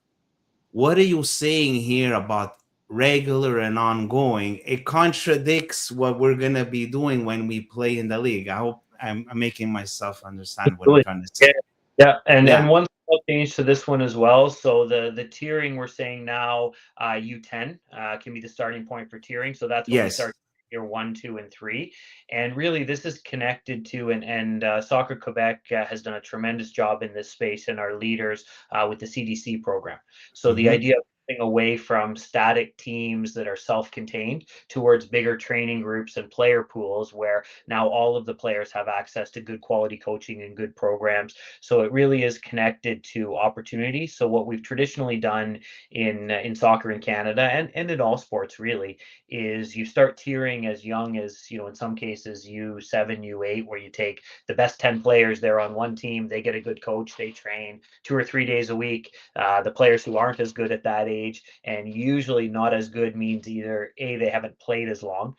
what are you saying here about regular and ongoing? It contradicts what we're going to be doing when we play in the league. I hope I'm making myself understand what I'm Absolutely. trying to Yeah, say. yeah, and Yeah. one small change to this one as well. So the tiering we're saying now, U10 can be the starting point for tiering. So that's when we Yes. start year 1, 2, and 3. And really, this is connected to, and Soccer Quebec has done a tremendous job in this space, and our leaders with the CDC program. So the Mm-hmm. idea away from static teams that are self-contained towards bigger training groups and player pools where now all of the players have access to good quality coaching and good programs. So it really is connected to opportunity. So what we've traditionally done in soccer in Canada and in all sports really is you start tiering as young as, in some cases U7, U8, where you take the best 10 players there on one team, they get a good coach, they train 2 or 3 days a week. The players who aren't as good at that age, and usually not as good, means either A, they haven't played as long,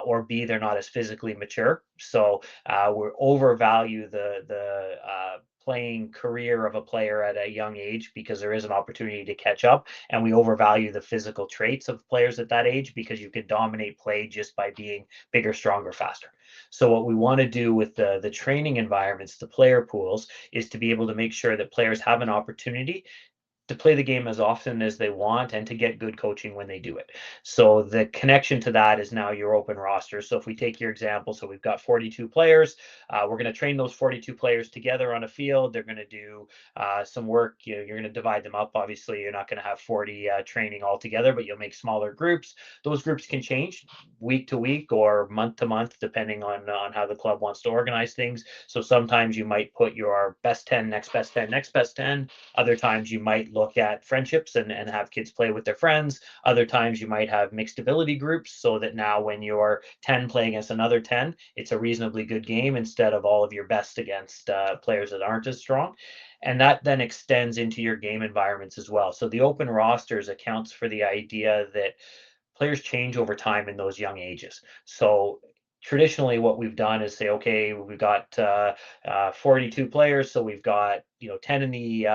or B, they're not as physically mature. So we overvalue the playing career of a player at a young age because there is an opportunity to catch up, and we overvalue the physical traits of players at that age because you can dominate play just by being bigger, stronger, faster. So what we want to do with the training environments, the player pools, is to be able to make sure that players have an opportunity to play the game as often as they want and to get good coaching when they do it. So the connection to that is now your open roster. So if we take your example, so we've got 42 players, we're going to train those 42 players together on a field. They're going to do some work. You're going to divide them up. Obviously, you're not going to have 40 training all together, but you'll make smaller groups. Those groups can change week to week or month to month, depending on how the club wants to organize things. So sometimes you might put your best 10, next best 10, next best 10. Other times you might look at friendships and have kids play with their friends. Other times you might have mixed ability groups so that now when you're 10 playing against another 10, it's a reasonably good game instead of all of your best against players that aren't as strong. And that then extends into your game environments as well. So the open rosters accounts for the idea that players change over time in those young ages. So traditionally what we've done is say, okay, we've got 42 players, so we've got 10 in the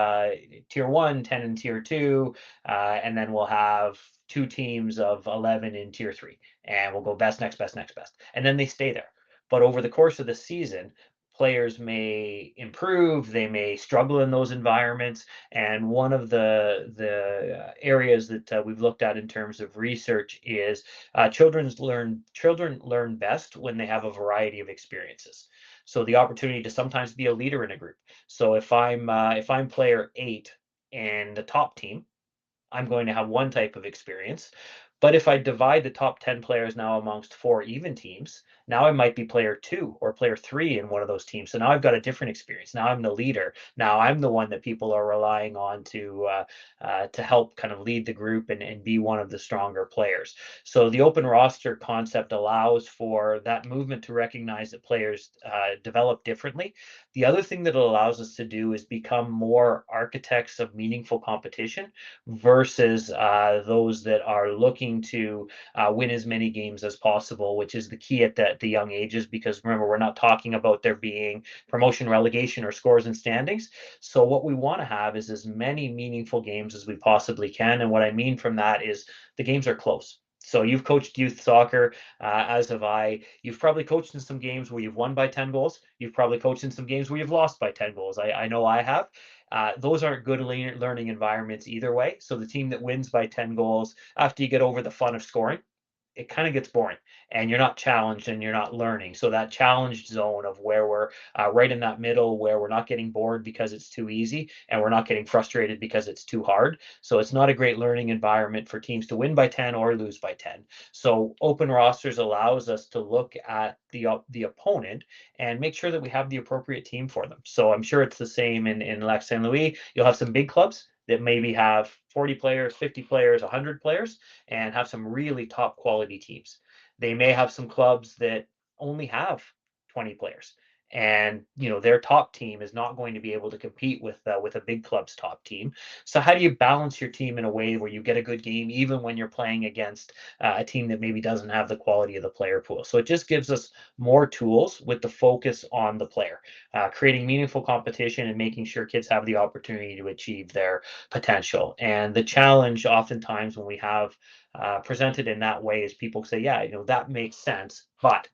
tier one, 10 in tier two, and then we'll have two teams of 11 in tier three, and we'll go best, next best, next best, and then they stay there. But over the course of the season, players may improve, they may struggle in those environments, and one of the areas that we've looked at in terms of research is children learn best when they have a variety of experiences. So the opportunity to sometimes be a leader in a group. So if I'm player 8 and the top team, I'm going to have one type of experience. But if I divide the top 10 players now amongst 4 even teams, now I might be player 2 or player 3 in one of those teams. So now I've got a different experience. Now I'm the leader. Now I'm the one that people are relying on to help kind of lead the group and be one of the stronger players. So the open roster concept allows for that movement to recognize that players develop differently. The other thing that it allows us to do is become more architects of meaningful competition versus those that are looking to win as many games as possible, which is the key at the young ages. Because remember, we're not talking about there being promotion, relegation, or scores and standings. So what we want to have is as many meaningful games as we possibly can. And what I mean from that is the games are close. So you've coached youth soccer, as have I. You've probably coached in some games where you've won by 10 goals. You've probably coached in some games where you've lost by 10 goals. I know I have. Those aren't good learning environments either way. So the team that wins by 10 goals, after you get over the fun of scoring, it kind of gets boring and you're not challenged and you're not learning. So that challenged zone of where we're right in that middle, where we're not getting bored because it's too easy and we're not getting frustrated because it's too hard. So it's not a great learning environment for teams to win by 10 or lose by 10. So open rosters allows us to look at the opponent and make sure that we have the appropriate team for them. So I'm sure it's the same in Lac Saint Louis. You'll have some big clubs that maybe have 40 players, 50 players, 100 players, and have some really top quality teams. They may have some clubs that only have 20 players, and their top team is not going to be able to compete with a big club's top team. So how do you balance your team in a way where you get a good game even when you're playing against a team that maybe doesn't have the quality of the player pool? So it just gives us more tools with the focus on the player, creating meaningful competition and making sure kids have the opportunity to achieve their potential. And the challenge oftentimes when we have presented in that way is people say, yeah, that makes sense, but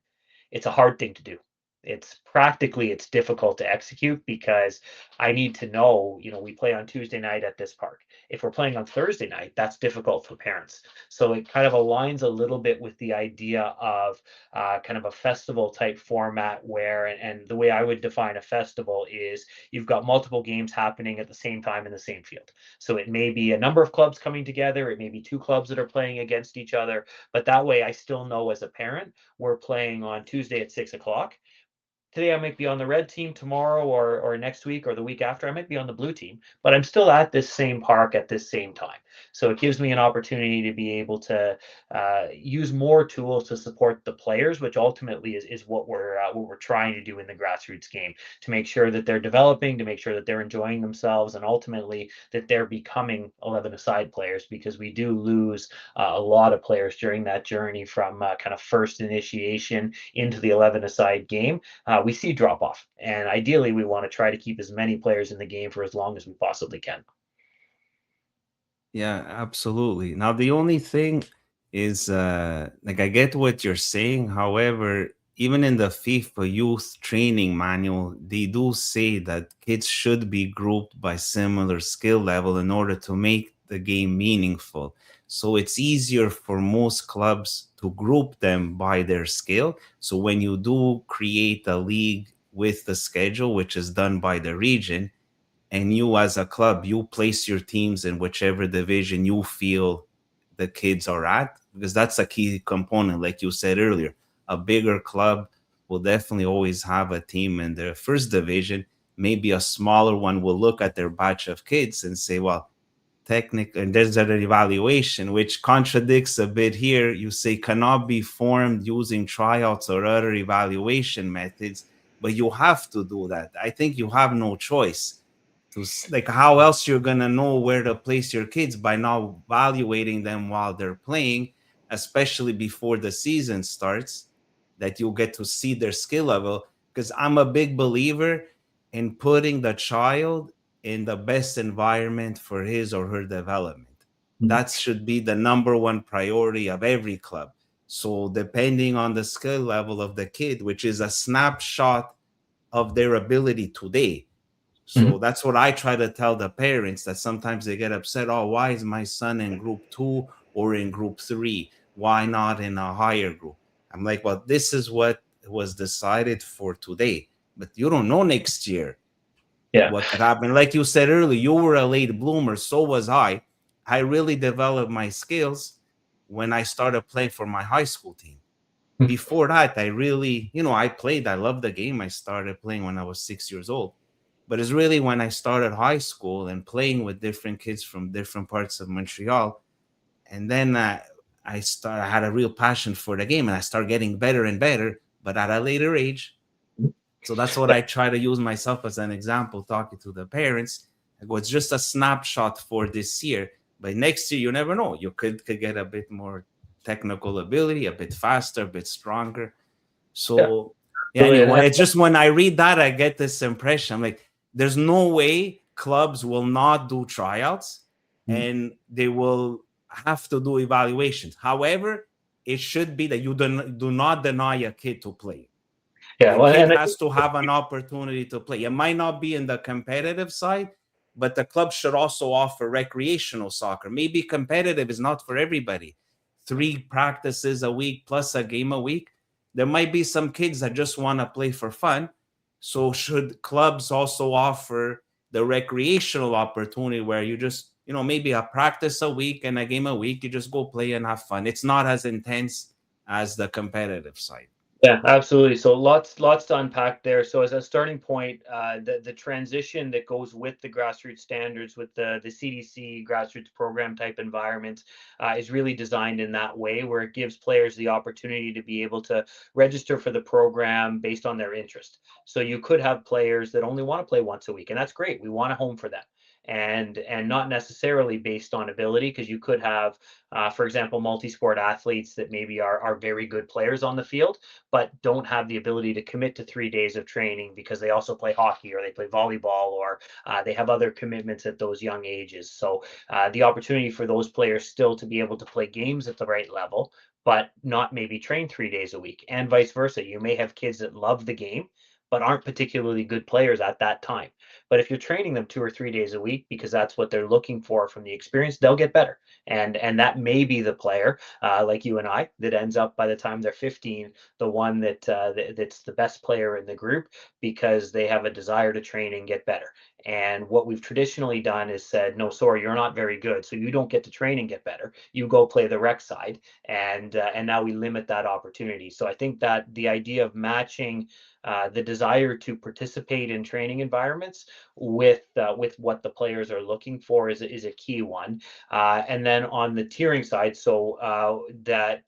it's a hard thing to do. It's difficult to execute because I need to know, we play on Tuesday night at this park. If we're playing on Thursday night, that's difficult for parents. So it kind of aligns a little bit with the idea of kind of a festival type format where, and the way I would define a festival is you've got multiple games happening at the same time in the same field. So it may be a number of clubs coming together, it may be two clubs that are playing against each other, but that way I still know as a parent, we're playing on Tuesday at 6 o'clock. Today I might be on the red team, tomorrow or next week or the week after I might be on the blue team, but I'm still at this same park at this same time. So it gives me an opportunity to be able to use more tools to support the players, which ultimately is what we're trying to do in the grassroots game, to make sure that they're developing, to make sure that they're enjoying themselves, and ultimately that they're becoming 11-a-side players, because we do lose a lot of players during that journey from kind of first initiation into the 11-a-side game. We see drop off. And ideally, we want to try to keep as many players in the game for as long as we possibly can. Yeah, absolutely. Now, the only thing is, like, I get what you're saying. However, even in the FIFA youth training manual, they do say that kids should be grouped by similar skill level in order to make the game meaningful. So it's easier for most clubs to group them by their skill. So when you do create a league with the schedule, which is done by the region, and you as a club, you place your teams in whichever division you feel the kids are at, because that's a key component. Like you said earlier, a bigger club will definitely always have a team in the first division. Maybe a smaller one will look at their batch of kids and say, well, technical, and there's an evaluation which contradicts a bit here. You say cannot be formed using tryouts or other evaluation methods, but you have to do that. I think you have no choice. To like, how else you're gonna know where to place your kids by not evaluating them while they're playing, especially before the season starts, that you'll get to see their skill level. Because I'm a big believer in putting the child in the best environment for his or her development. Mhm. That should be the number one priority of every club. So depending on the skill level of the kid, which is a snapshot of their ability today. So Mhm. that's what I try to tell the parents, that sometimes they get upset. Oh, why is my son in group 2 or in group 3? Why not in a higher group? I'm like, well, this is what was decided for today, but you don't know next year Yeah. what could happen. Like you said earlier, you were a late bloomer, so was I. I really developed my skills when I started playing for my high school team. Before that, I really, I played, I loved the game. I started playing when I was 6 years old. But it's really when I started high school and playing with different kids from different parts of Montreal. And then I had a real passion for the game, and I started getting better and better, but at a later age. So that's what I try to use myself as an example, talking to the parents. I go, it's just a snapshot for this year. But next year, you never know. You could get a bit more technical ability, a bit faster, a bit stronger. Yeah. So yeah, Absolutely. anyway, it's just when I read that, I get this impression. I'm like, there's no way clubs will not do tryouts Mhm. and they will have to do evaluations. However, it should be that you do not deny a kid to play. Yeah. The Well, kid and has to have an opportunity to play. It might not be in the competitive side, but the club should also offer recreational soccer. Maybe competitive is not for everybody. 3 practices a week plus a game a week. There might be some kids that just want to play for fun. So should clubs also offer the recreational opportunity where you just, maybe a practice a week and a game a week, you just go play and have fun. It's not as intense as the competitive side. Yeah, absolutely. So lots to unpack there. So as a starting point, the transition that goes with the grassroots standards, with the CDC grassroots program type environment, is really designed in that way, where it gives players the opportunity to be able to register for the program based on their interest. So you could have players that only want to play once a week, and that's great. We want a home for them. and not necessarily based on ability, because you could have, for example, multi-sport athletes that maybe are very good players on the field, but don't have the ability to commit to 3 days of training because they also play hockey or they play volleyball, or they have other commitments at those young ages. So the opportunity for those players still to be able to play games at the right level, but not maybe train 3 days a week, and vice versa. You may have kids that love the game but aren't particularly good players at that time. But if you're training them 2 or 3 days a week because that's what they're looking for from the experience, they'll get better. And that may be the player, like you and I, that ends up by the time they're 15, the one that's the best player in the group because they have a desire to train and get better. And what we've traditionally done is said, no, sorry, you're not very good, so you don't get to train and get better. You go play the rec side, and now we limit that opportunity. So I think that the idea of matching the desire to participate in training environments with what the players are looking for is a key one. And then on the tiering side, so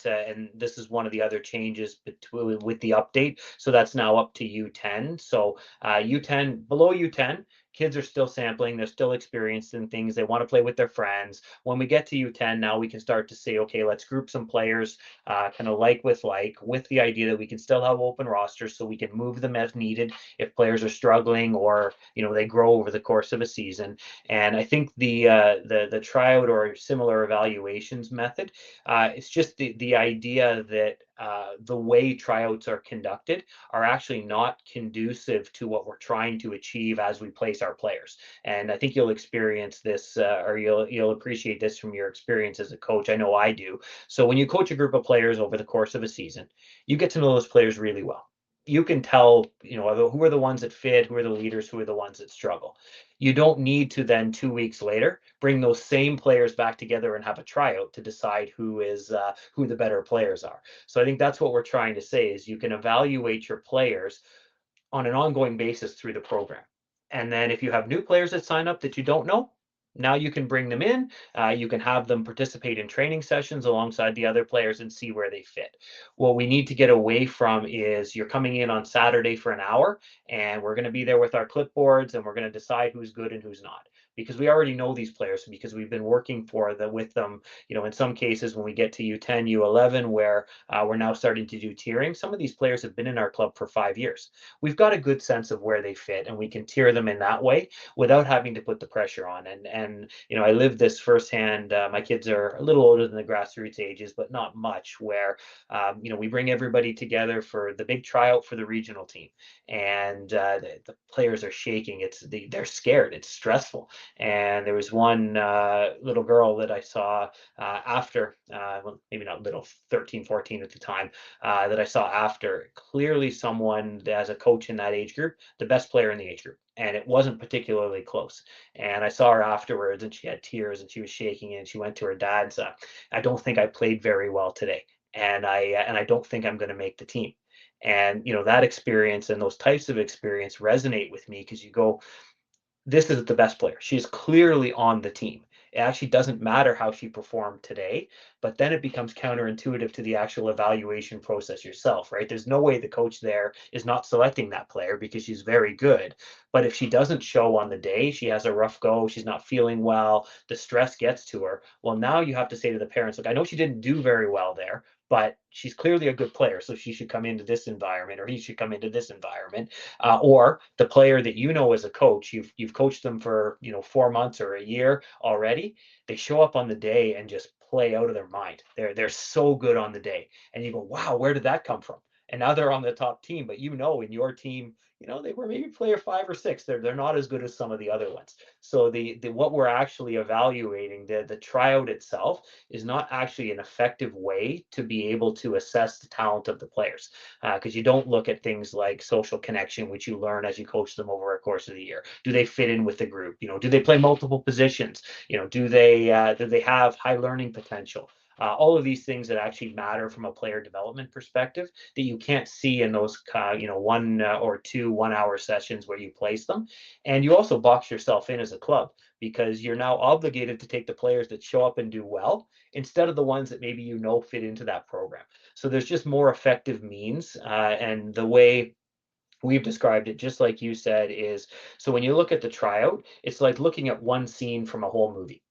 and this is one of the other changes with the update. So that's now up to U10. So U10, below U10, kids are still sampling, they're still experiencing things, they want to play with their friends. When we get to U10, now we can start to say, okay, let's group some players kind of like, with the idea that we can still have open rosters so we can move them as needed if players are struggling or they grow over the course of a season. And I think the tryout or similar evaluations method, it's just the idea that the way tryouts are conducted are actually not conducive to what we're trying to achieve as we place our players. And I think you'll experience this, or you'll appreciate this from your experience as a coach. I know I do. So when you coach a group of players over the course of a season, you get to know those players really well. You can tell, who are the ones that fit, who are the leaders, who are the ones that struggle. You don't need to then 2 weeks later bring those same players back together and have a tryout to decide who the better players are. So I think that's what we're trying to say is you can evaluate your players on an ongoing basis through the program. And then if you have new players that sign up that you don't know, now you can bring them in. You can have them participate in training sessions alongside the other players and see where they fit. What we need to get away from is you're coming in on Saturday for an hour, and we're going to be there with our clipboards, and we're going to decide who's good and who's not. Because we already know these players, because we've been working with them. In some cases, when we get to U10, U11, where we're now starting to do tiering, some of these players have been in our club for 5 years. We've got a good sense of where they fit, and we can tier them in that way without having to put the pressure on. And I live this firsthand. My kids are a little older than the grassroots ages, but not much. Where we bring everybody together for the big tryout for the regional team, and the players are shaking. They're scared. It's stressful. And there was one little girl that I saw after, well, maybe not little, 13, 14 at the time, that I saw after. Clearly someone as a coach in that age group, the best player in the age group. And it wasn't particularly close. And I saw her afterwards, and she had tears and she was shaking, and she went to her dad's. I don't think I played very well today, and I don't think I'm going to make the team. And that experience and those types of experience resonate with me, because you go, this is the best player. She's clearly on the team. It actually doesn't matter how she performed today, but then it becomes counterintuitive to the actual evaluation process yourself, right? There's no way the coach there is not selecting that player because she's very good. But if she doesn't show on the day, she has a rough go, she's not feeling well, the stress gets to her. Well, now you have to say to the parents, look, I know she didn't do very well there, but she's clearly a good player, so she should come into this environment, or he should come into this environment. Or the player that as a coach, you've coached them for 4 months or a year already. They show up on the day and just play out of their mind. They're so good on the day, and you go, wow, where did that come from? And now they're on the top team, but in your team, they were maybe player 5 or 6. They're not as good as some of the other ones. So the what we're actually evaluating, the tryout itself, is not actually an effective way to be able to assess the talent of the players, because you don't look at things like social connection, which you learn as you coach them over a course of the year. Do they fit in with the group? Do they play multiple positions? Do they have high learning potential? All of these things that actually matter from a player development perspective that you can't see in those 1 or 2 1-hour sessions where you place them. And you also box yourself in as a club, because you're now obligated to take the players that show up and do well instead of the ones that maybe fit into that program. So there's just more effective means, and the way we've described it just like you said, is so when you look at the tryout, it's like looking at one scene from a whole movie.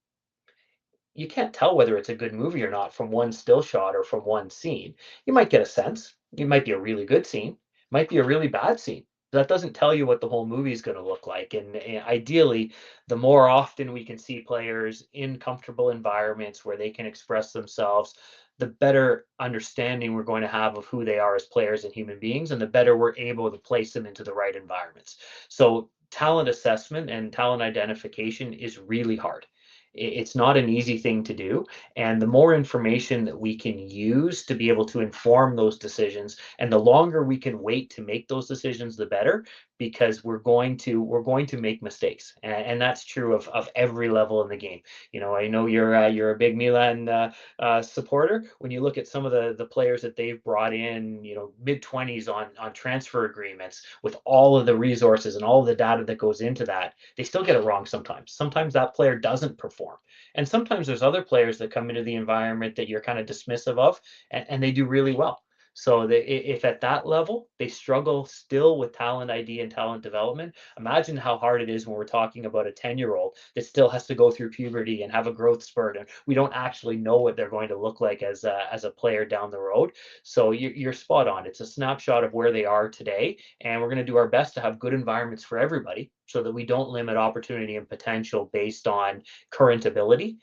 You can't tell whether it's a good movie or not from one still shot or from one scene. You might get a sense. It might be a really good scene, might be a really bad scene. That doesn't tell you what the whole movie is going to look like. And ideally, the more often we can see players in comfortable environments where they can express themselves, the better understanding we're going to have of who they are as players and human beings, and the better we're able to place them into the right environments. So, talent assessment and talent identification is really hard. It's not an easy thing to do. And the more information that we can use to be able to inform those decisions, and the longer we can wait to make those decisions, the better, because we're going to make mistakes. And that's true of every level in the game. I know you're a big Milan supporter. When you look at some of the players that they've brought in, mid-20s on transfer agreements with all of the resources and all of the data that goes into that, they still get it wrong sometimes. Sometimes that player doesn't perform. And sometimes there's other players that come into the environment that you're kind of dismissive of, and they do really well. So if at that level they struggle still with talent ID and talent development, imagine how hard it is when we're talking about a 10-year-old that still has to go through puberty and have a growth spurt, and we don't actually know what they're going to look like as a player down the road. So you're spot on. It's a snapshot of where they are today, and we're going to do our best to have good environments for everybody so that we don't limit opportunity and potential based on current ability.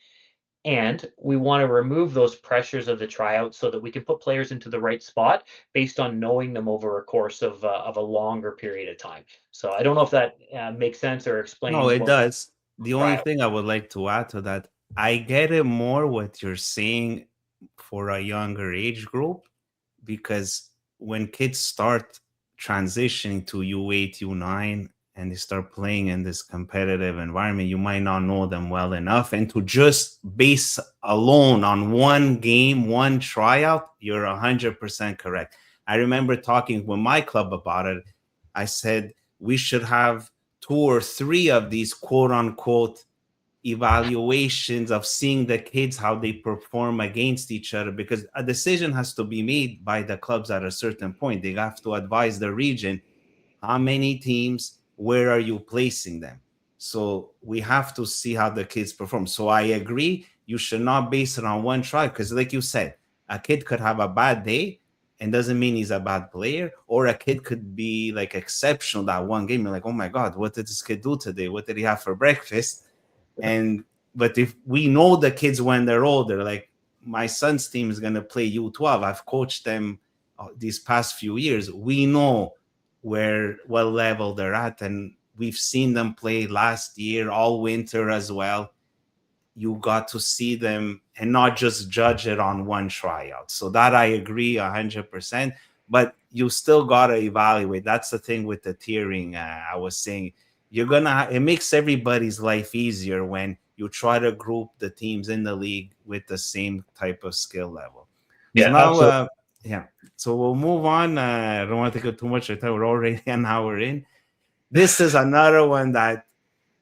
And we want to remove those pressures of the tryout so that we can put players into the right spot based on knowing them over a course of a longer period of time. So I don't know if that makes sense or No, explains it what does. The only tryout. thing I would like to add to that, I get it more what you're saying for a younger age group, because when kids start transitioning to U8, U9, and they start playing in this competitive environment, you might not know them well enough. And to just base alone on one game, one tryout, you're 100% correct. I remember talking with my club about it. I said we should have two or three of these quote unquote evaluations of seeing the kids how they perform against each other, because a decision has to be made by the clubs at a certain point. They have to advise the region how many teams, where are you placing them. So we have to see how the kids perform. So I agree, you should not base it on one try, because like you said, a kid could have a bad day and doesn't mean he's a bad player, or a kid could be like exceptional that one game. You're like, oh my god, what did this kid do today, what did he have for breakfast? And but if we know the kids when they're older, like my son's team is going to play U12, I've coached them these past few years, we know where what level they're at, and we've seen them play last year all winter as well. You got to see them and not just judge it on one tryout. So that I agree 100%. But you still got to evaluate. That's the thing with the tiering. I was saying it makes everybody's life easier when you try to group the teams in the league with the same type of skill level. So Yeah, now, absolutely. yeah. So we'll move on. I don't want to take up too much of time. We're already an hour in. This is another one that,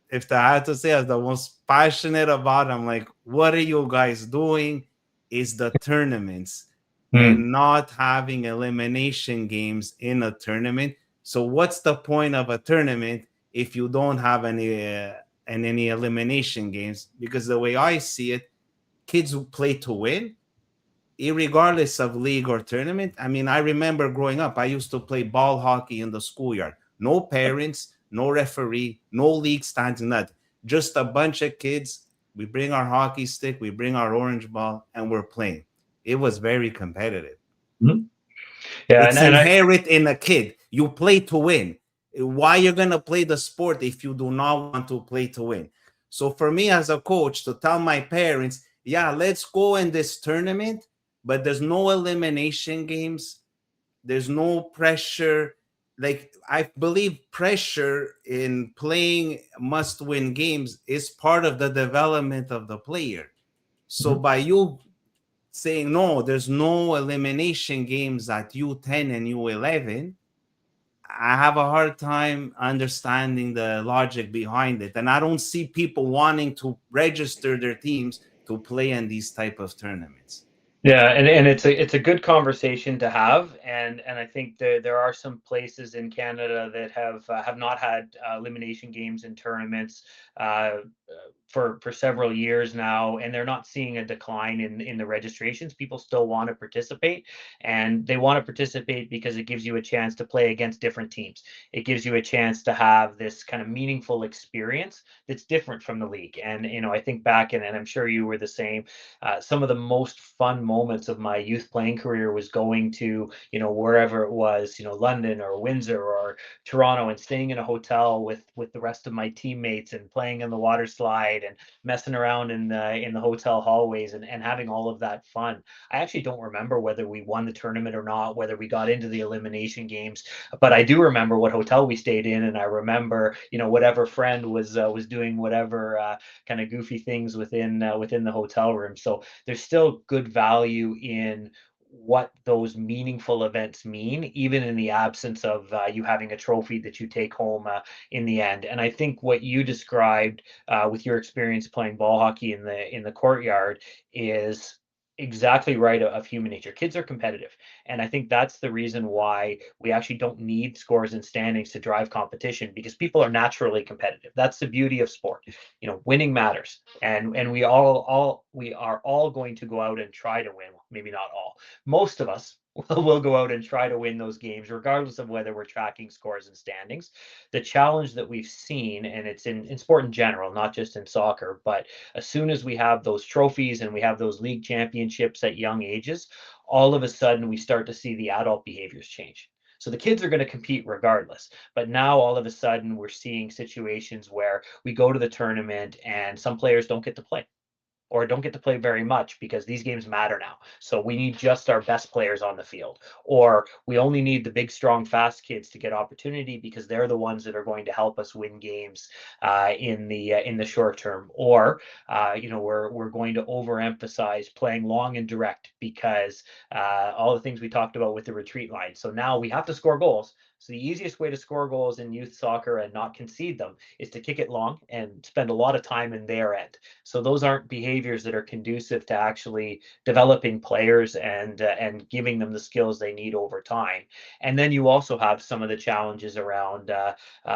if I had to say, I was the most passionate about. I'm like, what are you guys doing? Is the tournaments Hmm. and not having elimination games in a tournament. So what's the point of a tournament if you don't have any elimination games? Because the way I see it, kids who play to win, irregardless of league or tournament. I mean, I remember growing up, I used to play ball hockey in the schoolyard. No parents, no referee, no league stands, nothing. Just a bunch of kids. We bring our hockey stick, we bring our orange ball, and we're playing. It was very competitive. Mhm. Yeah, It's and I inherent in a kid. You play to win. Why you're gonna play the sport if you do not want to play to win? So for me as a coach to tell my parents, yeah, let's go in this tournament, but there's no elimination games. There's no pressure. Like I believe pressure in playing must-win games is part of the development of the player. So Mhm. by you saying no, there's no elimination games at U10 and U11, I have a hard time understanding the logic behind it. And I don't see people wanting to register their teams to play in these type of tournaments. Yeah, and it's a good conversation to have, and I think there are some places in Canada that have not had elimination games and tournaments uh, for several years now, and they're not seeing a decline in the registrations. People still want to participate, and they want to participate because it gives you a chance to play against different teams. It gives you a chance to have this kind of meaningful experience that's different from the league. And I think back, and I'm sure you were the same, some of the most fun moments of my youth playing career was going to, wherever it was, London or Windsor or Toronto, and staying in a hotel with the rest of my teammates and playing in the water slide and messing around in the hotel hallways and having all of that fun. I actually don't remember whether we won the tournament or not, whether we got into the elimination games, but I do remember what hotel we stayed in, and I remember, whatever friend was doing whatever kind of goofy things within the hotel room. So there's still good value in what those meaningful events mean, even in the absence of you having a trophy that you take home in the end. And I think what you described with your experience playing ball hockey in the courtyard is exactly right of human nature. Kids are competitive, and I think that's the reason why we actually don't need scores and standings to drive competition, because people are naturally competitive. That's the beauty of sport. Winning matters, and we are all going to go out and try to win. Maybe not all. Most of us will go out and try to win those games, regardless of whether we're tracking scores and standings. The challenge that we've seen, and it's in sport in general, not just in soccer, but as soon as we have those trophies and we have those league championships at young ages, all of a sudden we start to see the adult behaviors change. So the kids are going to compete regardless. But now all of a sudden we're seeing situations where we go to the tournament and some players don't get to play, or don't get to play very much, because these games matter now. So we need just our best players on the field, or we only need the big, strong, fast kids to get opportunity because they're the ones that are going to help us win games in the short term. Or we're going to overemphasize playing long and direct because all the things we talked about with the retreat line. So now we have to score goals. So the easiest way to score goals in youth soccer and not concede them is to kick it long and spend a lot of time in their end. So those aren't behaviors that are conducive to actually developing players and giving them the skills they need over time. And then you also have some of the challenges around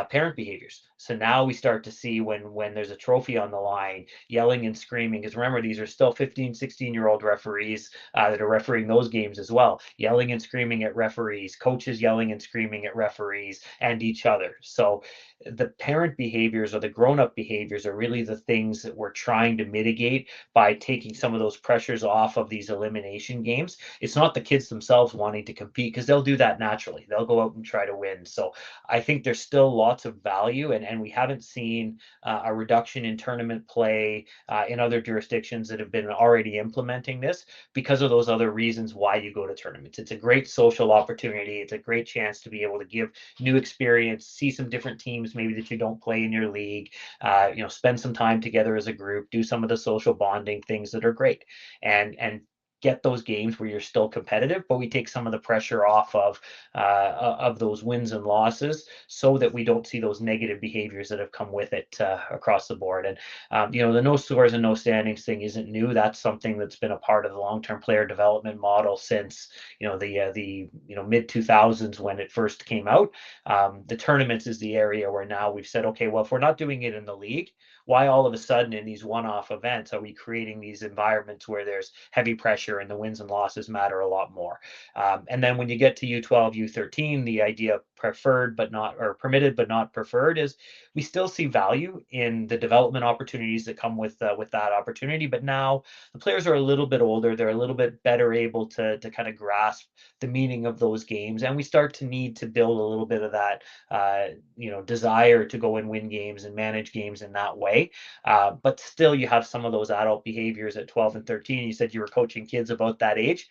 parent behaviors. So now we start to see when there's a trophy on the line, yelling and screaming. Because remember, these are still 15, 16-year-old referees that are refereeing those games as well, yelling and screaming at referees, coaches yelling and screaming at referees and each other. So the parent behaviors or the grown-up behaviors are really the things that we're trying to mitigate by taking some of those pressures off of these elimination games. It's not the kids themselves wanting to compete, because they'll do that naturally. They'll go out and try to win. So I think there's still lots of value, and we haven't seen a reduction in tournament play in other jurisdictions that have been already implementing this, because of those other reasons why you go to tournaments. It's a great social opportunity. It's a great chance to be able to give new experience, see some different teams maybe that you don't play in your league, spend some time together as a group, do some of the social bonding things that are great, and get those games where you're still competitive, but we take some of the pressure off of those wins and losses, so that we don't see those negative behaviors that have come with it across the board. And the no scores and no standings thing isn't new. That's something that's been a part of the long-term player development model since the mid 2000s when it first came out. The tournaments is the area where now we've said, okay, well, if we're not doing it in the league, why all of a sudden in these one-off events are we creating these environments where there's heavy pressure and the wins and losses matter a lot more? And then when you get to U12, U13, the idea of preferred but not, or permitted but not preferred, is we still see value in the development opportunities that come with that opportunity. But now the players are a little bit older; they're a little bit better able to kind of grasp the meaning of those games, and we start to need to build a little bit of that desire to go and win games and manage games in that way. But still, you have some of those adult behaviors at 12 and 13. You said you were coaching kids about that age.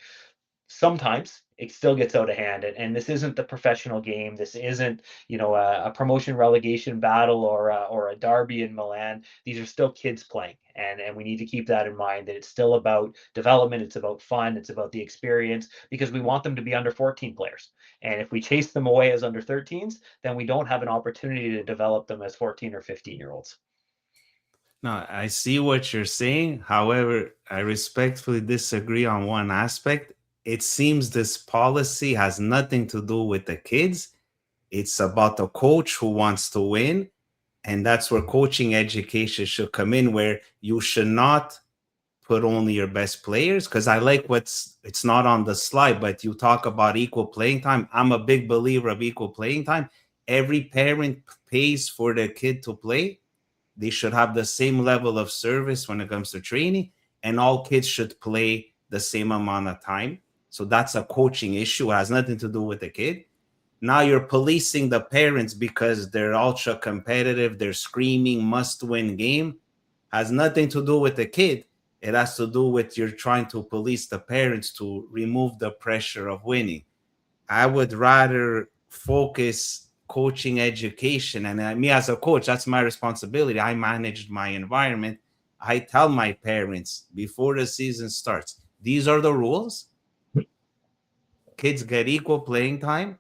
Sometimes it still gets out of hand, and this isn't the professional game. This isn't a promotion relegation battle or a derby in Milan. These are still kids playing, and we need to keep that in mind, that it's still about development, it's about fun, it's about the experience, because we want them to be under 14 players. And if we chase them away as under 13s, then we don't have an opportunity to develop them as 14 or 15-year-olds. No, I see what you're saying. However, I respectfully disagree on one aspect. It seems this policy has nothing to do with the kids. It's about the coach who wants to win. And that's where coaching education should come in, where you should not put only your best players. Because I like it's not on the slide, but you talk about equal playing time. I'm a big believer of equal playing time. Every parent pays for their kid to play. They should have the same level of service when it comes to training, and all kids should play the same amount of time. So that's a coaching issue. It has nothing to do with the kid. Now you're policing the parents because they're ultra competitive, they're screaming must win game. Has nothing to do with the kid. It has to do with you're trying to police the parents to remove the pressure of winning. I would rather focus coaching education. And me as a coach, that's my responsibility. I managed my environment. I tell my parents before the season starts, these are the rules. Kids get equal playing time.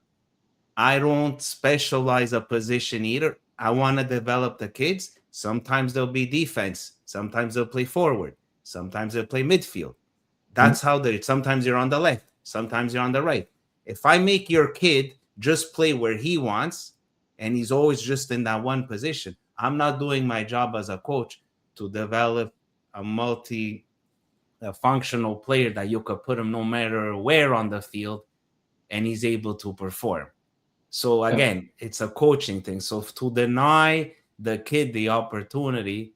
I don't specialize a position either. I want to develop the kids. Sometimes they'll be defense. Sometimes they'll play forward. Sometimes they'll play midfield. That's how they. Sometimes you're on the left. Sometimes you're on the right. If I make your kid just play where he wants, and he's always just in that one position, I'm not doing my job as a coach to develop a multi a functional player that you could put him no matter where on the field, and he's able to perform. So Yeah. again, it's a coaching thing. So to deny the kid the opportunity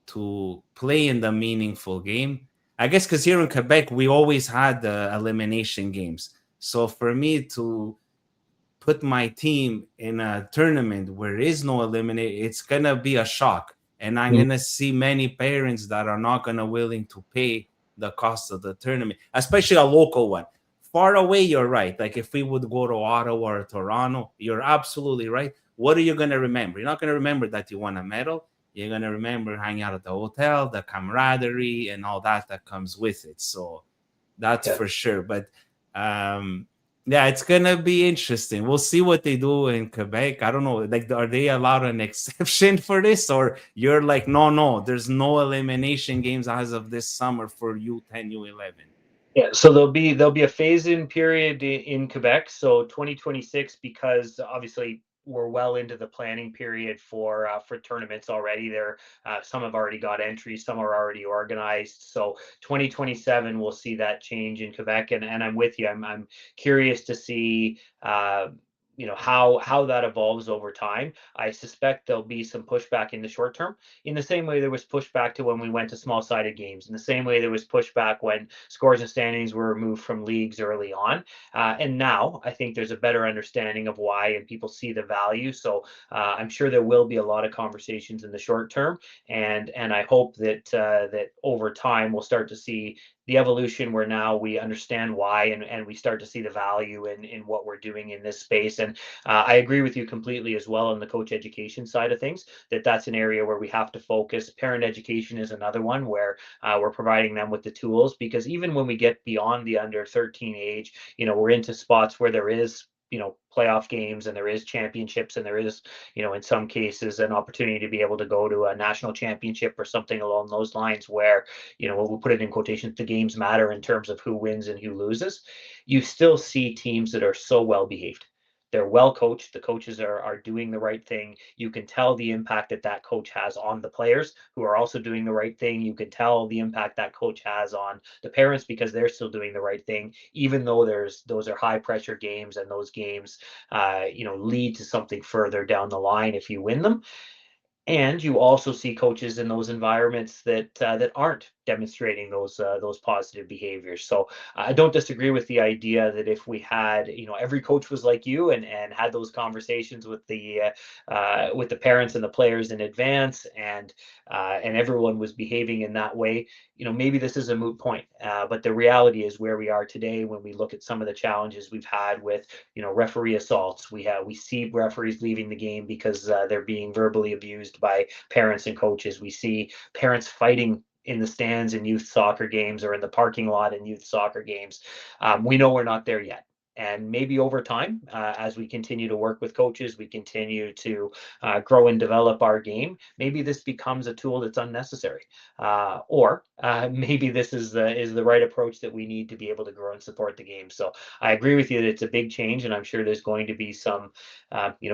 to play in the meaningful game, I guess because here in Quebec we always had the elimination games. So for me to put my team in a tournament where there is no eliminate, it's gonna be a shock, and I'm Mm. gonna see many parents that are not gonna willing to pay the cost of the tournament, especially a local one. Far away, you're right. Like if we would go to Ottawa or Toronto, you're absolutely right. What are you gonna remember? You're not gonna remember that you won a medal. You're gonna remember hanging out at the hotel, the camaraderie, and all that that comes with it. So that's Yeah. for sure. But um, yeah, it's gonna be interesting. We'll see what they do in Quebec. I don't know. Like, are they allowed an exception for this, or you're like, no, no, there's no elimination games as of this summer for U10, U11. Yeah, so there'll be a phase-in period in Quebec. So 2026, because obviously we're well into the planning period for tournaments already. There, some have already got entries, some are already organized. So 2027, we'll see that change in Quebec, and I'm with you. I'm curious to see. How that evolves over time. I suspect there'll be some pushback in the short term, in the same way there was pushback to when we went to small-sided games, in the same way there was pushback when scores and standings were removed from leagues early on. And now I think there's a better understanding of why, and people see the value. So I'm sure there will be a lot of conversations in the short term, and I hope that over time we'll start to see the evolution where now we understand why, and we start to see the value in what we're doing in this space. And I agree with you completely as well on the coach education side of things, that's an area where we have to focus. Parent education is another one where we're providing them with the tools, because even when we get beyond the under 13 age, we're into spots where there is playoff games, and there is championships, and there is in some cases an opportunity to be able to go to a national championship or something along those lines, where we'll put it in quotations, the games matter in terms of who wins and who loses. You still see teams that are so well behaved, they're well coached, the coaches are doing the right thing. You can tell the impact that coach has on the players who are also doing the right thing. You can tell the impact that coach has on the parents, because they're still doing the right thing, even though those are high pressure games, and those games lead to something further down the line if you win them. And you also see coaches in those environments that aren't demonstrating those positive behaviors. So I don't disagree with the idea that if we had, every coach was like you, and had those conversations with the parents and the players in advance, and everyone was behaving in that way, maybe this is a moot point. But the reality is where we are today, when we look at some of the challenges we've had with referee assaults. We see referees leaving the game because they're being verbally abused by parents and coaches. We see parents fighting in the stands in youth soccer games, or in the parking lot in youth soccer games. We know we're not there yet. And maybe over time, as we continue to work with coaches, we continue to grow and develop our game, maybe this becomes a tool that's unnecessary. Or maybe this is the right approach that we need to be able to grow and support the game. So I agree with you that it's a big change, and I'm sure there's going to be some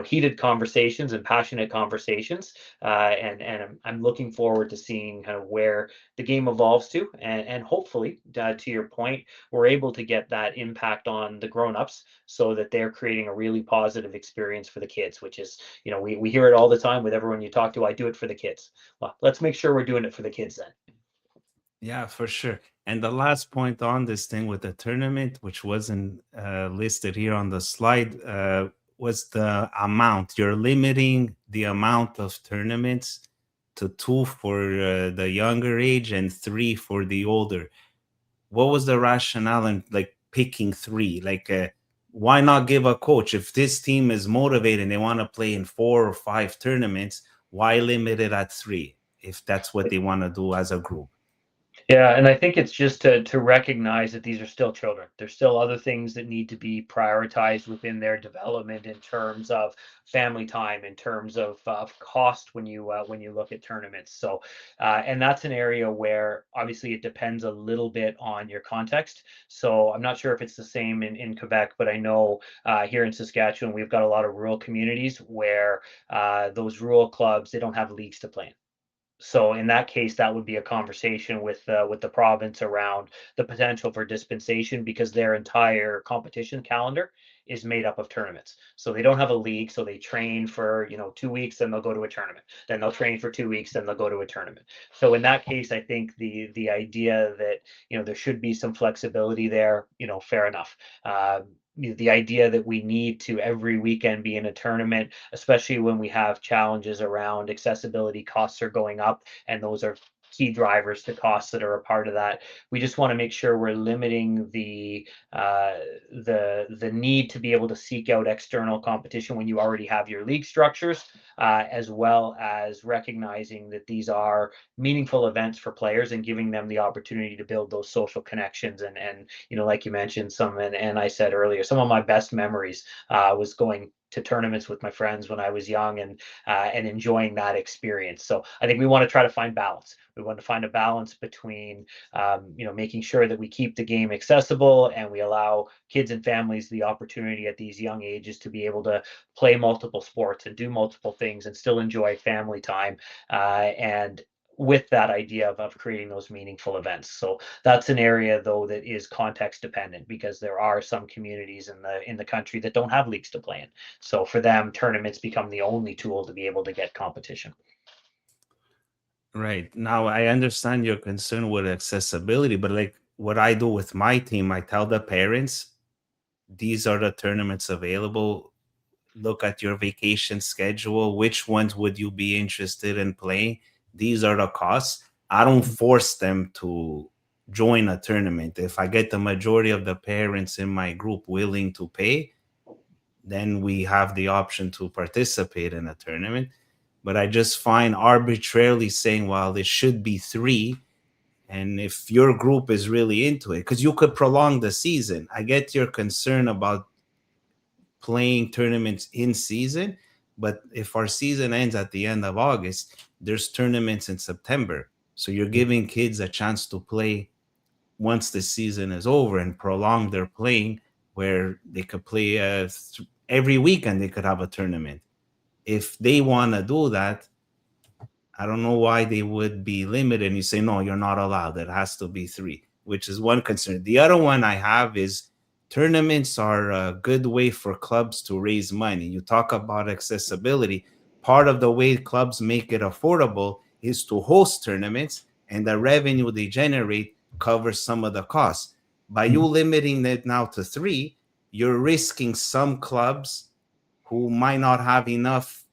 heated conversations and passionate conversations. And I'm looking forward to seeing kind of where the game evolves to, and hopefully, to your point, we're able to get that impact on the grown-ups so that they're creating a really positive experience for the kids, which is, we hear it all the time with everyone you talk to. I do it for the kids. Well, let's make sure we're doing it for the kids then. Yeah, for sure. And the last point on this thing with the tournament, which wasn't listed here on the slide, was the amount. You're limiting the amount of tournaments to two for the younger age and three for the older. What was the rationale in like picking three? Like, why not give a coach if this team is motivated and they want to play in 4 or 5 tournaments? Why limit it at three if that's what they want to do as a group? Yeah, and I think it's just to recognize that these are still children. There's still other things that need to be prioritized within their development in terms of family time, in terms of cost when you look at tournaments. So, and that's an area where obviously it depends a little bit on your context. So I'm not sure if it's the same in Quebec, but I know here in Saskatchewan we've got a lot of rural communities where those rural clubs, they don't have leagues to play in. So in that case, that would be a conversation with the province around the potential for dispensation, because their entire competition calendar is made up of tournaments. So they don't have a league, so they train for 2 weeks, then they'll go to a tournament. Then they'll train for 2 weeks, then they'll go to a tournament. So in that case, I think the idea that there should be some flexibility there, fair enough. The idea that we need to every weekend be in a tournament, especially when we have challenges around accessibility, costs are going up, and those are key drivers to costs that are a part of that. We just want to make sure we're limiting the need to be able to seek out external competition when you already have your league structures, as well as recognizing that these are meaningful events for players and giving them the opportunity to build those social connections. And like you mentioned, and I said earlier, some of my best memories was going to tournaments with my friends when I was young, and enjoying that experience. So I think we want to try to find balance. We want to find a balance between making sure that we keep the game accessible and we allow kids and families the opportunity at these young ages to be able to play multiple sports and do multiple things and still enjoy family time, and with that idea of creating those meaningful events. So that's an area though that is context dependent, because there are some communities in the country that don't have leagues to play in. So for them, tournaments become the only tool to be able to get competition. Right. Now I understand your concern with accessibility, but like what I do with my team, I tell the parents, these are the tournaments available. Look at your vacation schedule. Which ones would you be interested in playing? These are the costs. I don't force them to join a tournament. If I get the majority of the parents in my group willing to pay, then we have the option to participate in a tournament. But I just find arbitrarily saying, well, it should be three. And if your group is really into it, because you could prolong the season. I get your concern about playing tournaments in season, but if our season ends at the end of August, there's tournaments in September. So you're giving kids a chance to play once the season is over and prolong their playing, where they could play every weekend, they could have a tournament. If they want to do that, I don't know why they would be limited. And you say, no, you're not allowed. It has to be three, which is one concern. The other one I have is tournaments are a good way for clubs to raise money. You talk about accessibility. Part of the way clubs make it affordable is to host tournaments, and the revenue they generate covers some of the costs. By you limiting it now to three, you're risking some clubs who might not have enough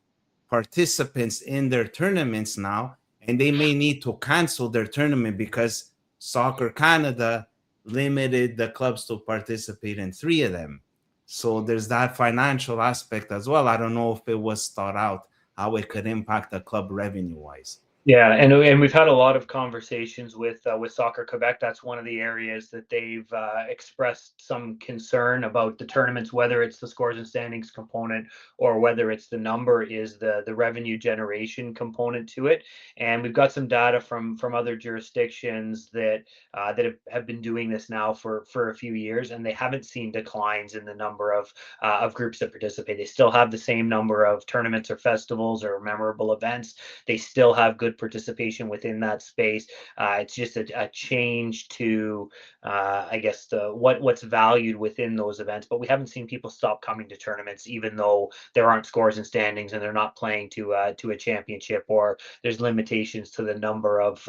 participants in their tournaments now, and they may need to cancel their tournament because Soccer Canada limited the clubs to participate in three of them. So there's that financial aspect as well. I don't know if it was thought out how it could impact the club revenue wise. Yeah, and we've had a lot of conversations with Soccer Quebec. That's one of the areas that they've expressed some concern about the tournaments, whether it's the scores and standings component or whether it's the number is the revenue generation component to it. And we've got some data from other jurisdictions that have been doing this now for a few years, and they haven't seen declines in the number of groups that participate. They still have the same number of tournaments or festivals or memorable events. They still have good participation within that space. It's just a change to, I guess, what's valued within those events. But we haven't seen people stop coming to tournaments, even though there aren't scores and standings, and they're not playing to a championship, or there's limitations to the number of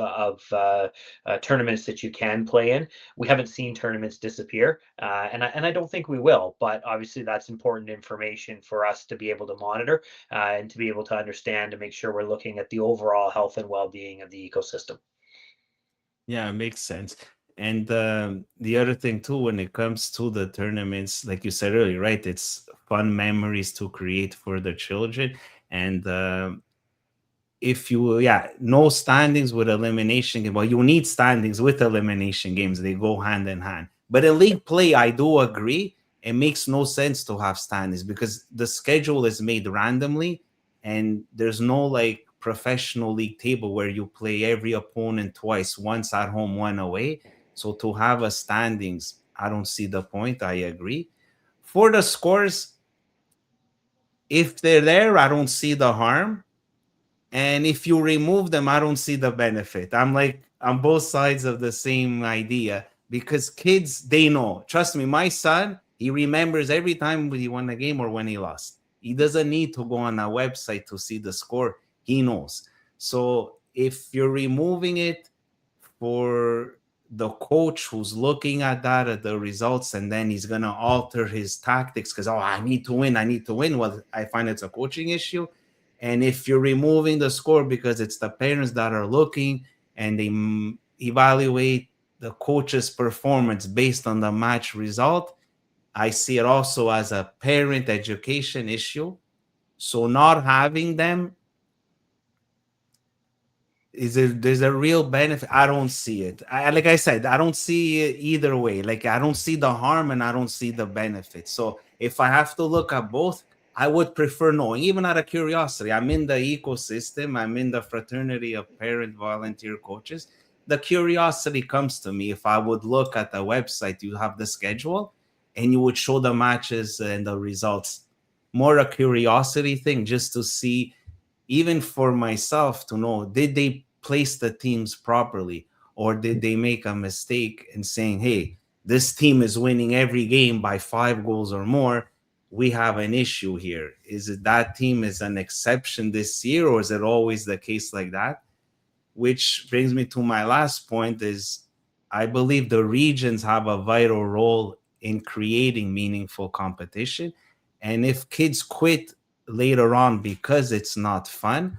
tournaments that you can play in. We haven't seen tournaments disappear, and I don't think we will. But obviously, that's important information for us to be able to monitor and to be able to understand and make sure we're looking at the overall health and well-being of the ecosystem. Yeah, it makes sense. And the other thing too, when it comes to the tournaments, like you said earlier, right? It's fun memories to create for the children, and if you, yeah, no standings with elimination game. Well, you need standings with elimination games. They go hand in hand. But in league play, I do agree. It makes no sense to have standings because the schedule is made randomly, and there's no like professional league table where you play every opponent twice, once at home, one away. So to have a standings, I don't see the point. I agree. For the scores, if they're there, I don't see the harm, and if you remove them, I don't see the benefit. I'm like on both sides of the same idea because kids, they know. Trust me, my son, he remembers every time he won a game or when he lost. He doesn't need to go on a website to see the score. He knows. So if you're removing it for the coach who's looking at that, at the results, and then he's going to alter his tactics because, oh, I need to win. I need to win. Well, I find it's a coaching issue. And if you're removing the score because it's the parents that are looking and they evaluate the coach's performance based on the match result, I see it also as a parent education issue. So not having them, there's a real benefit? I don't see it. Like I said, I don't see it either way. Like I don't see the harm and I don't see the benefit. So if I have to look at both, I would prefer knowing, even out of curiosity. I'm in the ecosystem, I'm in the fraternity of parent volunteer coaches. The curiosity comes to me. If I would look at the website, you have the schedule and you would show the matches and the results. More a curiosity thing, just to see, even for myself, to know, did they place the teams properly, or did they make a mistake in saying, hey, this team is winning every game by 5 goals or more, we have an issue here? Is it that team is an exception this year, or is it always the case like that? Which brings me to my last point is, I believe the regions have a vital role in creating meaningful competition. And if kids quit later on because it's not fun,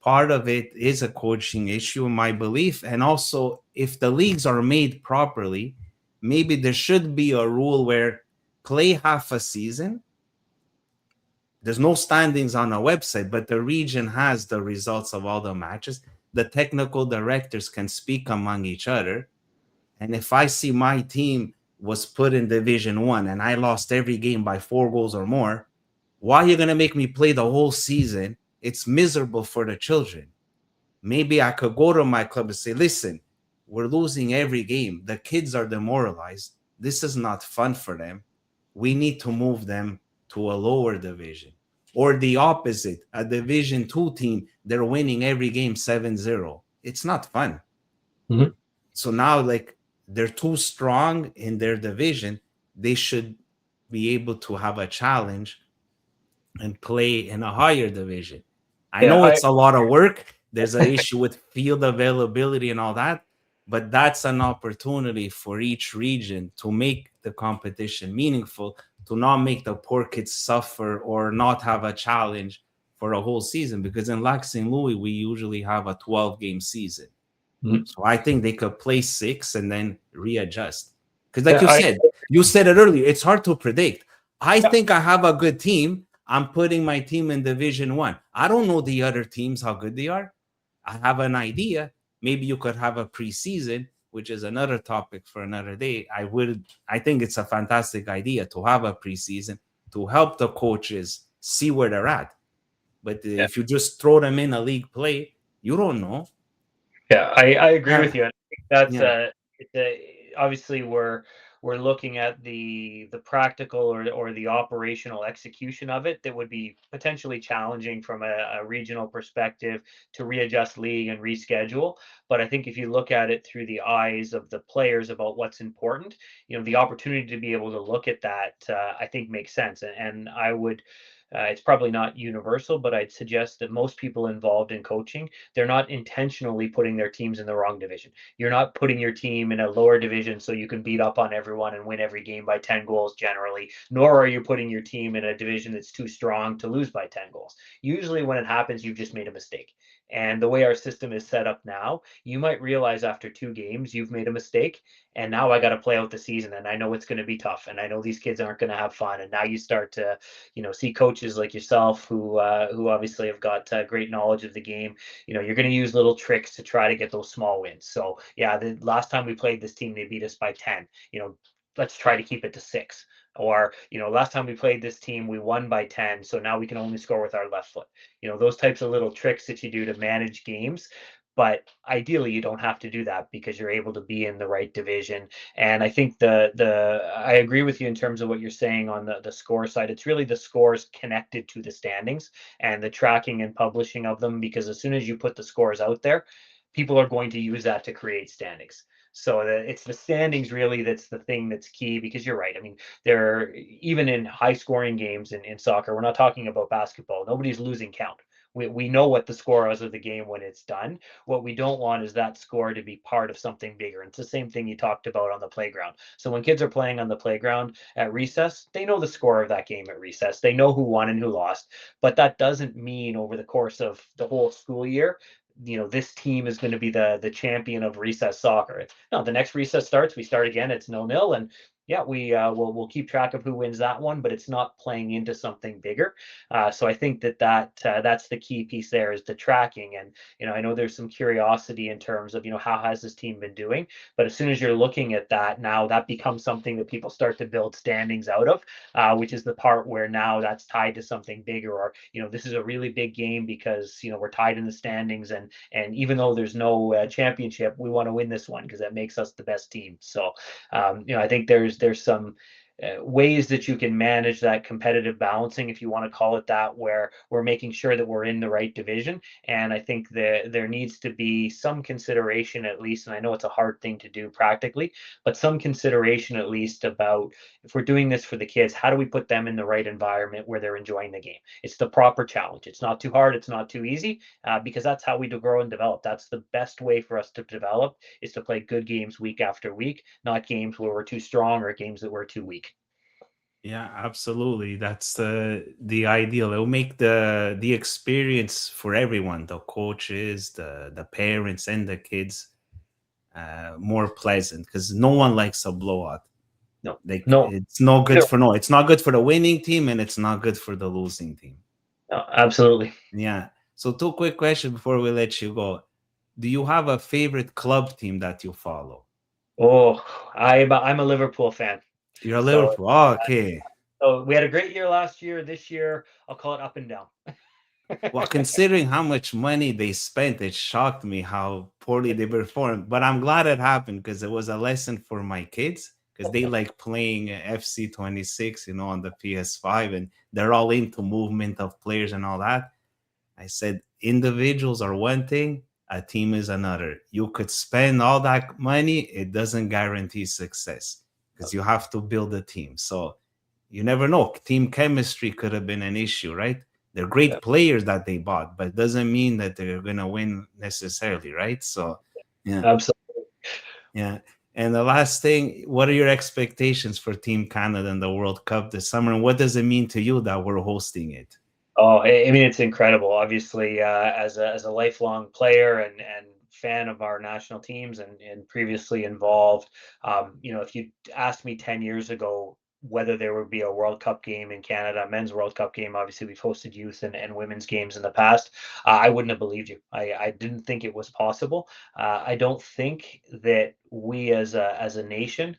part of it is a coaching issue, in my belief. And also, if the leagues are made properly, maybe there should be a rule where play half a season. There's no standings on a website, but the region has the results of all the matches. The technical directors can speak among each other. And if I see my team was put in Division 1 and I lost every game by 4 goals or more, why are you going to make me play the whole season? It's miserable for the children. Maybe I could go to my club and say, listen, we're losing every game. The kids are demoralized. This is not fun for them. We need to move them to a lower division. Or the opposite, a Division 2 team, they're winning every game 7-0. It's not fun. Mhm. So now, like, they're too strong in their division. They should be able to have a challenge and play in a higher division. I Yeah, know I it's a lot of work. There's an issue with field availability and all that, but that's an opportunity for each region to make the competition meaningful, to not make the poor kids suffer or not have a challenge for a whole season. Because in Lac St. Louis, we usually have a 12-game season. Mhm. So I think they could play 6 and then readjust. Because, yeah, like you said it earlier, it's hard to predict. I yeah, think I have a good team. I'm putting my team in Division 1. I don't know the other teams, how good they are. I have an idea. Maybe you could have a preseason, which is another topic for another day. I think it's a fantastic idea to have a preseason to help the coaches see where they're at. But Yeah. if you just throw them in a league play, you don't know. Yeah, I agree Yeah, with you. I think that's yeah, obviously we're looking at the practical or the operational execution of it that would be potentially challenging from a regional perspective to readjust league and reschedule. But I think if you look at it through the eyes of the players about what's important, the opportunity to be able to look at that, I think makes sense. And I would. It's probably not universal, but I'd suggest that most people involved in coaching, they're not intentionally putting their teams in the wrong division. You're not putting your team in a lower division so you can beat up on everyone and win every game by 10 goals generally, nor are you putting your team in a division that's too strong to lose by 10 goals. Usually when it happens, you've just made a mistake. And the way our system is set up now, you might realize after 2 games you've made a mistake, and now I got to play out the season, and I know it's going to be tough, and I know these kids aren't going to have fun. And now you start to, see coaches like yourself who obviously have got great knowledge of the game. You're going to use little tricks to try to get those small wins. So yeah, the last time we played this team, they beat us by 10. Let's try to keep it to 6. Or, last time we played this team, we won by 10. So now we can only score with our left foot. Those types of little tricks that you do to manage games. But ideally, you don't have to do that because you're able to be in the right division. And I think I agree with you in terms of what you're saying on the score side. It's really the scores connected to the standings and the tracking and publishing of them, because as soon as you put the scores out there, people are going to use that to create standings. So it's the standings really that's the thing that's key, because you're right. I mean, there even in high scoring games in soccer, we're not talking about basketball. Nobody's losing count. We know what the score is of the game when it's done. What we don't want is that score to be part of something bigger. And it's the same thing you talked about on the playground. So when kids are playing on the playground at recess, they know the score of that game at recess. They know who won and who lost. But that doesn't mean over the course of the whole school year, this team is going to be the champion of recess soccer. No, the next recess starts, we start again. It's 0-0, and yeah, we'll keep track of who wins that one, but it's not playing into something bigger. So I think that's the key piece there, is the tracking. And I know there's some curiosity in terms of how has this team been doing, but as soon as you're looking at that, now that becomes something that people start to build standings out of, which is the part where now that's tied to something bigger. Or this is a really big game because we're tied in the standings, and even though there's no championship, we want to win this one because that makes us the best team. So I think there's some ways that you can manage that competitive balancing, if you want to call it that, where we're making sure that we're in the right division. And I think that there needs to be some consideration, at least, and I know it's a hard thing to do practically, but some consideration at least about, if we're doing this for the kids, how do we put them in the right environment where they're enjoying the game? It's the proper challenge. It's not too hard. It's not too easy, because that's how we do grow and develop. That's the best way for us to develop, is to play good games week after week, not games where we're too strong or games that we're too weak. yeah, absolutely. That's the ideal. It'll make the experience for everyone, the coaches, the parents, and the kids, more pleasant, because no one likes a blowout. No, Like, no, it's no good either. for no. It's not good for the winning team, and it's not good for the losing team. No, absolutely. Yeah. So, two quick questions before we let you go. Do you have a favorite club team that you follow? Oh, I'm a Liverpool fan. You're a So, Liverpool. Oh, okay. so we had a great year last year. This year, I'll call it up and down. Well, considering how much money they spent, it shocked me how poorly they performed. But I'm glad it happened, because it was a lesson for my kids, because they like playing FC 26, on the PS5, and they're all into movement of players and all that. I said, individuals are one thing, a team is another. You could spend all that money, it doesn't guarantee success, because you have to build a team. So you never know. Team chemistry could have been an issue, right? They're Yeah, great players that they bought, but it doesn't mean that they're going to win necessarily, right? So, yeah, absolutely. yeah. And the last thing, what are your expectations for Team Canada in the World Cup this summer? And what does it mean to you that we're hosting it? Oh, I mean, it's incredible. Obviously, as a lifelong player and fan of our national teams and previously involved, if you asked me 10 years ago, whether there would be a World Cup game in Canada, a men's World Cup game. Obviously, we've hosted youth and women's games in the past. I wouldn't have believed you. I didn't think it was possible. I don't think that we as a nation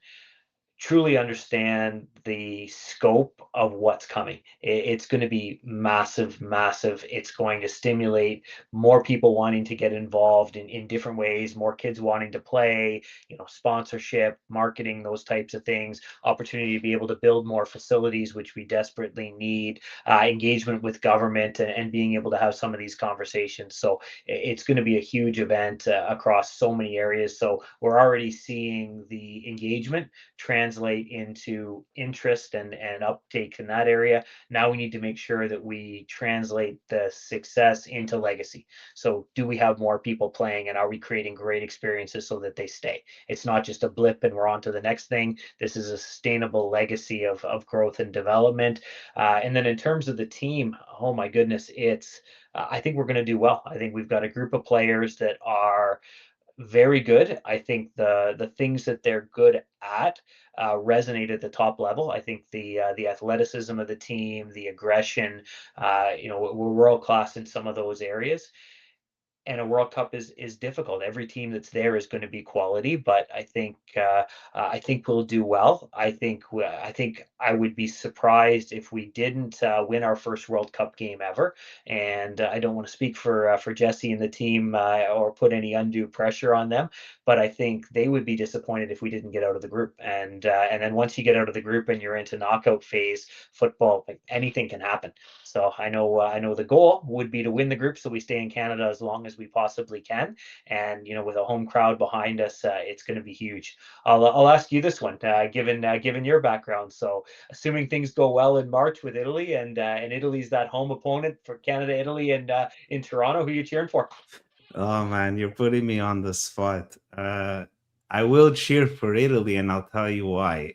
truly understand the scope of what's coming. It's going to be massive, massive. It's going to stimulate more people wanting to get involved in different ways, more kids wanting to play, sponsorship, marketing, those types of things, opportunity to be able to build more facilities, which we desperately need, engagement with government and being able to have some of these conversations. So it's going to be a huge event across so many areas. So we're already seeing the engagement translate into interest and uptake in that area. Now we need to make sure that we translate the success into legacy. So do we have more people playing and are we creating great experiences so that they stay? It's not just a blip and we're on to the next thing. This is a sustainable legacy of growth and development. And then in terms of the team, oh my goodness, I think we're going to do well. I think we've got a group of players that are very good. I think the things that they're good at resonate at the top level. I think the athleticism of the team, the aggression, we're world class in some of those areas. And a World Cup is difficult. Every team that's there is going to be quality, but I think we'll do well. I think I would be surprised if we didn't win our first World Cup game ever. And I don't want to speak for Jesse and the team or put any undue pressure on them, but I think they would be disappointed if we didn't get out of the group. And then once you get out of the group and you're into knockout phase football, like anything can happen. So I know the goal would be to win the group so we stay in Canada as long as we possibly can. And with a home crowd behind us, it's going to be huge. I'll ask you this one, given your background. So assuming things go well in March with Italy and Italy's that home opponent for Canada, Italy, and in Toronto, who are you cheering for? Oh man, you're putting me on the spot. I will cheer for Italy, and I'll tell you why.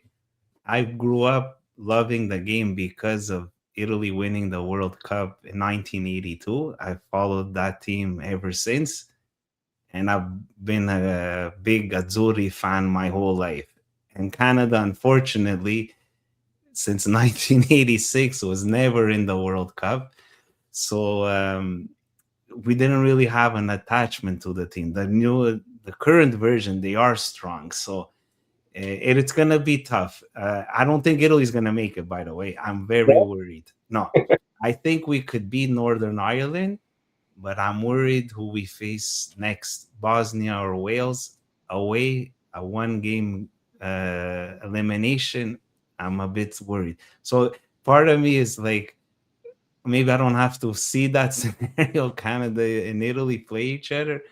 I grew up loving the game because of Italy winning the World Cup in 1982. I followed that team ever since, and I've been a big Azzurri fan my whole life. And Canada, unfortunately, since 1986, was never in the World Cup. So we didn't really have an attachment to the team. The current version, they are strong. So it's gonna be tough. I don't think Italy's gonna make it. By the way, I'm very No? worried. No, I think we could beat Northern Ireland, but I'm worried who we face next: Bosnia or Wales away, a one-game elimination. I'm a bit worried. So part of me is like, maybe I don't have to see that scenario. Canada and Italy play each other,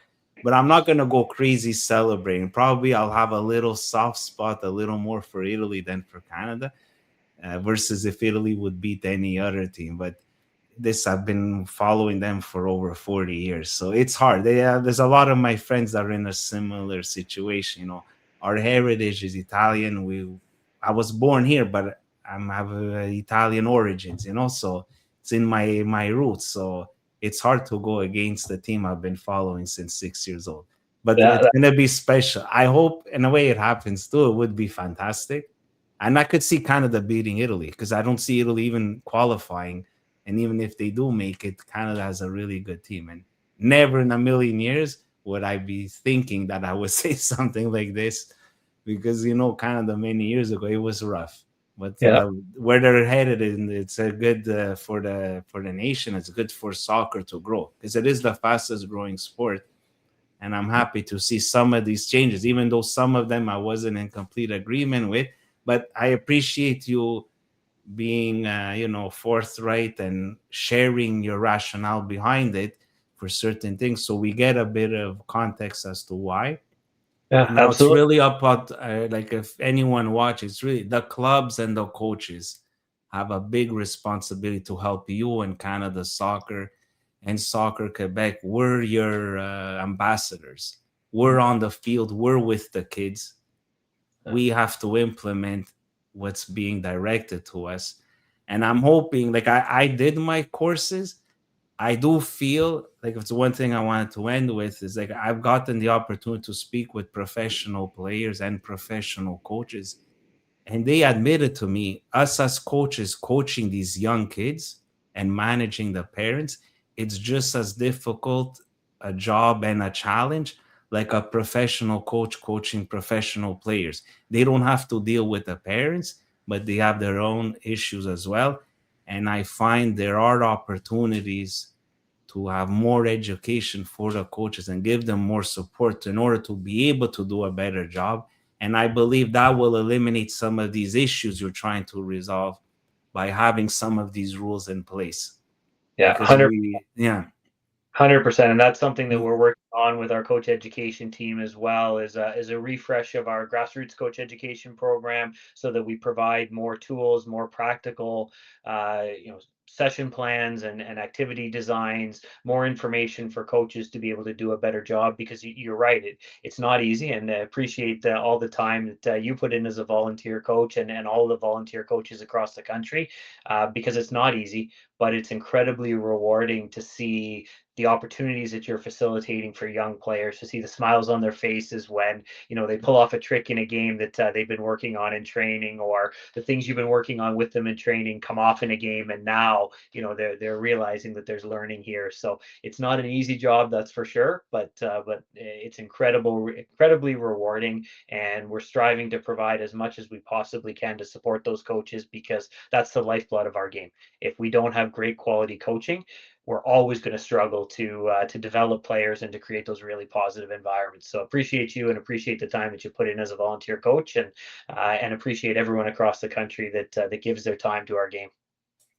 but I'm not gonna go crazy celebrating. Probably I'll have a little soft spot, a little more for Italy than for Canada, versus if Italy would beat any other team. But this, I've been following them for over 40 years, so it's hard. There's a lot of my friends that are in a similar situation. Our heritage is Italian. I was born here, but have Italian origins. So it's in my roots. So it's hard to go against the team I've been following since 6 years old. But Yeah, it's gonna be special. I hope, in a way, it happens too. It would be fantastic, and I could see Canada beating Italy because I don't see Italy even qualifying. And even if they do make it, Canada has a really good team. And never in a million years would I be thinking that I would say something like this, because Canada many years ago, it was rough. But yeah, where they're headed, and it's a good for the nation. It's good for soccer to grow because it is the fastest growing sport. And I'm happy to see some of these changes, even though some of them I wasn't in complete agreement with. But I appreciate you being forthright and sharing your rationale behind it for certain things, so we get a bit of context as to why. yeah, And now it's absolutely. really about like, if anyone watches, it's really the clubs and the coaches have a big responsibility to help you in Canada soccer and Soccer Quebec. We're your ambassadors. We're Mhm. on the field, we're with the kids. Yeah, We have to implement what's being directed to us. And I'm hoping, like, I did my courses. I do feel like, it's one thing I wanted to end with, is like, I've gotten the opportunity to speak with professional players and professional coaches, And they admitted to me, us as coaches coaching these young kids and managing the parents, it's just as difficult a job and a challenge like a professional coach coaching professional players. They don't have to deal with the parents, but they have their own issues as well. And I find there are opportunities to have more education for the coaches and give them more support in order to be able to do a better job. And I believe that will eliminate some of these issues you're trying to resolve by having some of these rules in place. Yeah, Because we, yeah. 100%, and that's something that Mm. we're working on with our coach education team as well. Is a refresh of our grassroots coach education program, so that we provide more tools, more practical, session plans and activity designs, more information for coaches to be able to do a better job. Because you're right, it's not easy, and I appreciate all the time that you put in as a volunteer coach, and all the volunteer coaches across the country, because it's not easy, but it's incredibly rewarding to see the opportunities that you're facilitating for young players, to see the smiles on their faces when they pull off a trick in a game that they've been working on in training, or the things you've been working on with them in training come off in a game, and now they're realizing that there's learning here. So it's not an easy job, that's for sure, but it's incredibly rewarding, and we're striving to provide as much as we possibly can to support those coaches, because that's the lifeblood of our game. If we don't have great quality coaching, we're always going to struggle to develop players and to create those really positive environments. So appreciate you, and appreciate the time that you put in as a volunteer coach, and appreciate everyone across the country that gives their time to our game.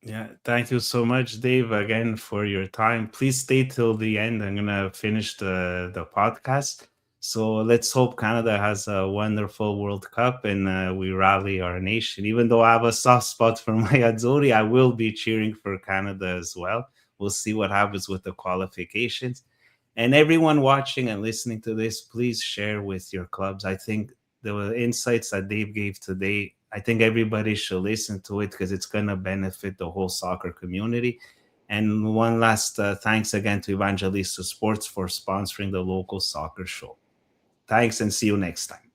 Yeah, thank you so much, Dave, again for your time. Please stay till the end. I'm gonna finish the podcast. So let's hope Canada has a wonderful World Cup and we rally our nation. Even though I have a soft spot for my Azzurri, I will be cheering for Canada as well. We'll see what happens with the qualifications. And everyone watching and listening to this, please share with your clubs. I think the insights that Dave gave today, I think everybody should listen to it because it's going to benefit the whole soccer community. And one last thanks again to Evangelista Sports for sponsoring the local soccer show. Thanks and see you next time.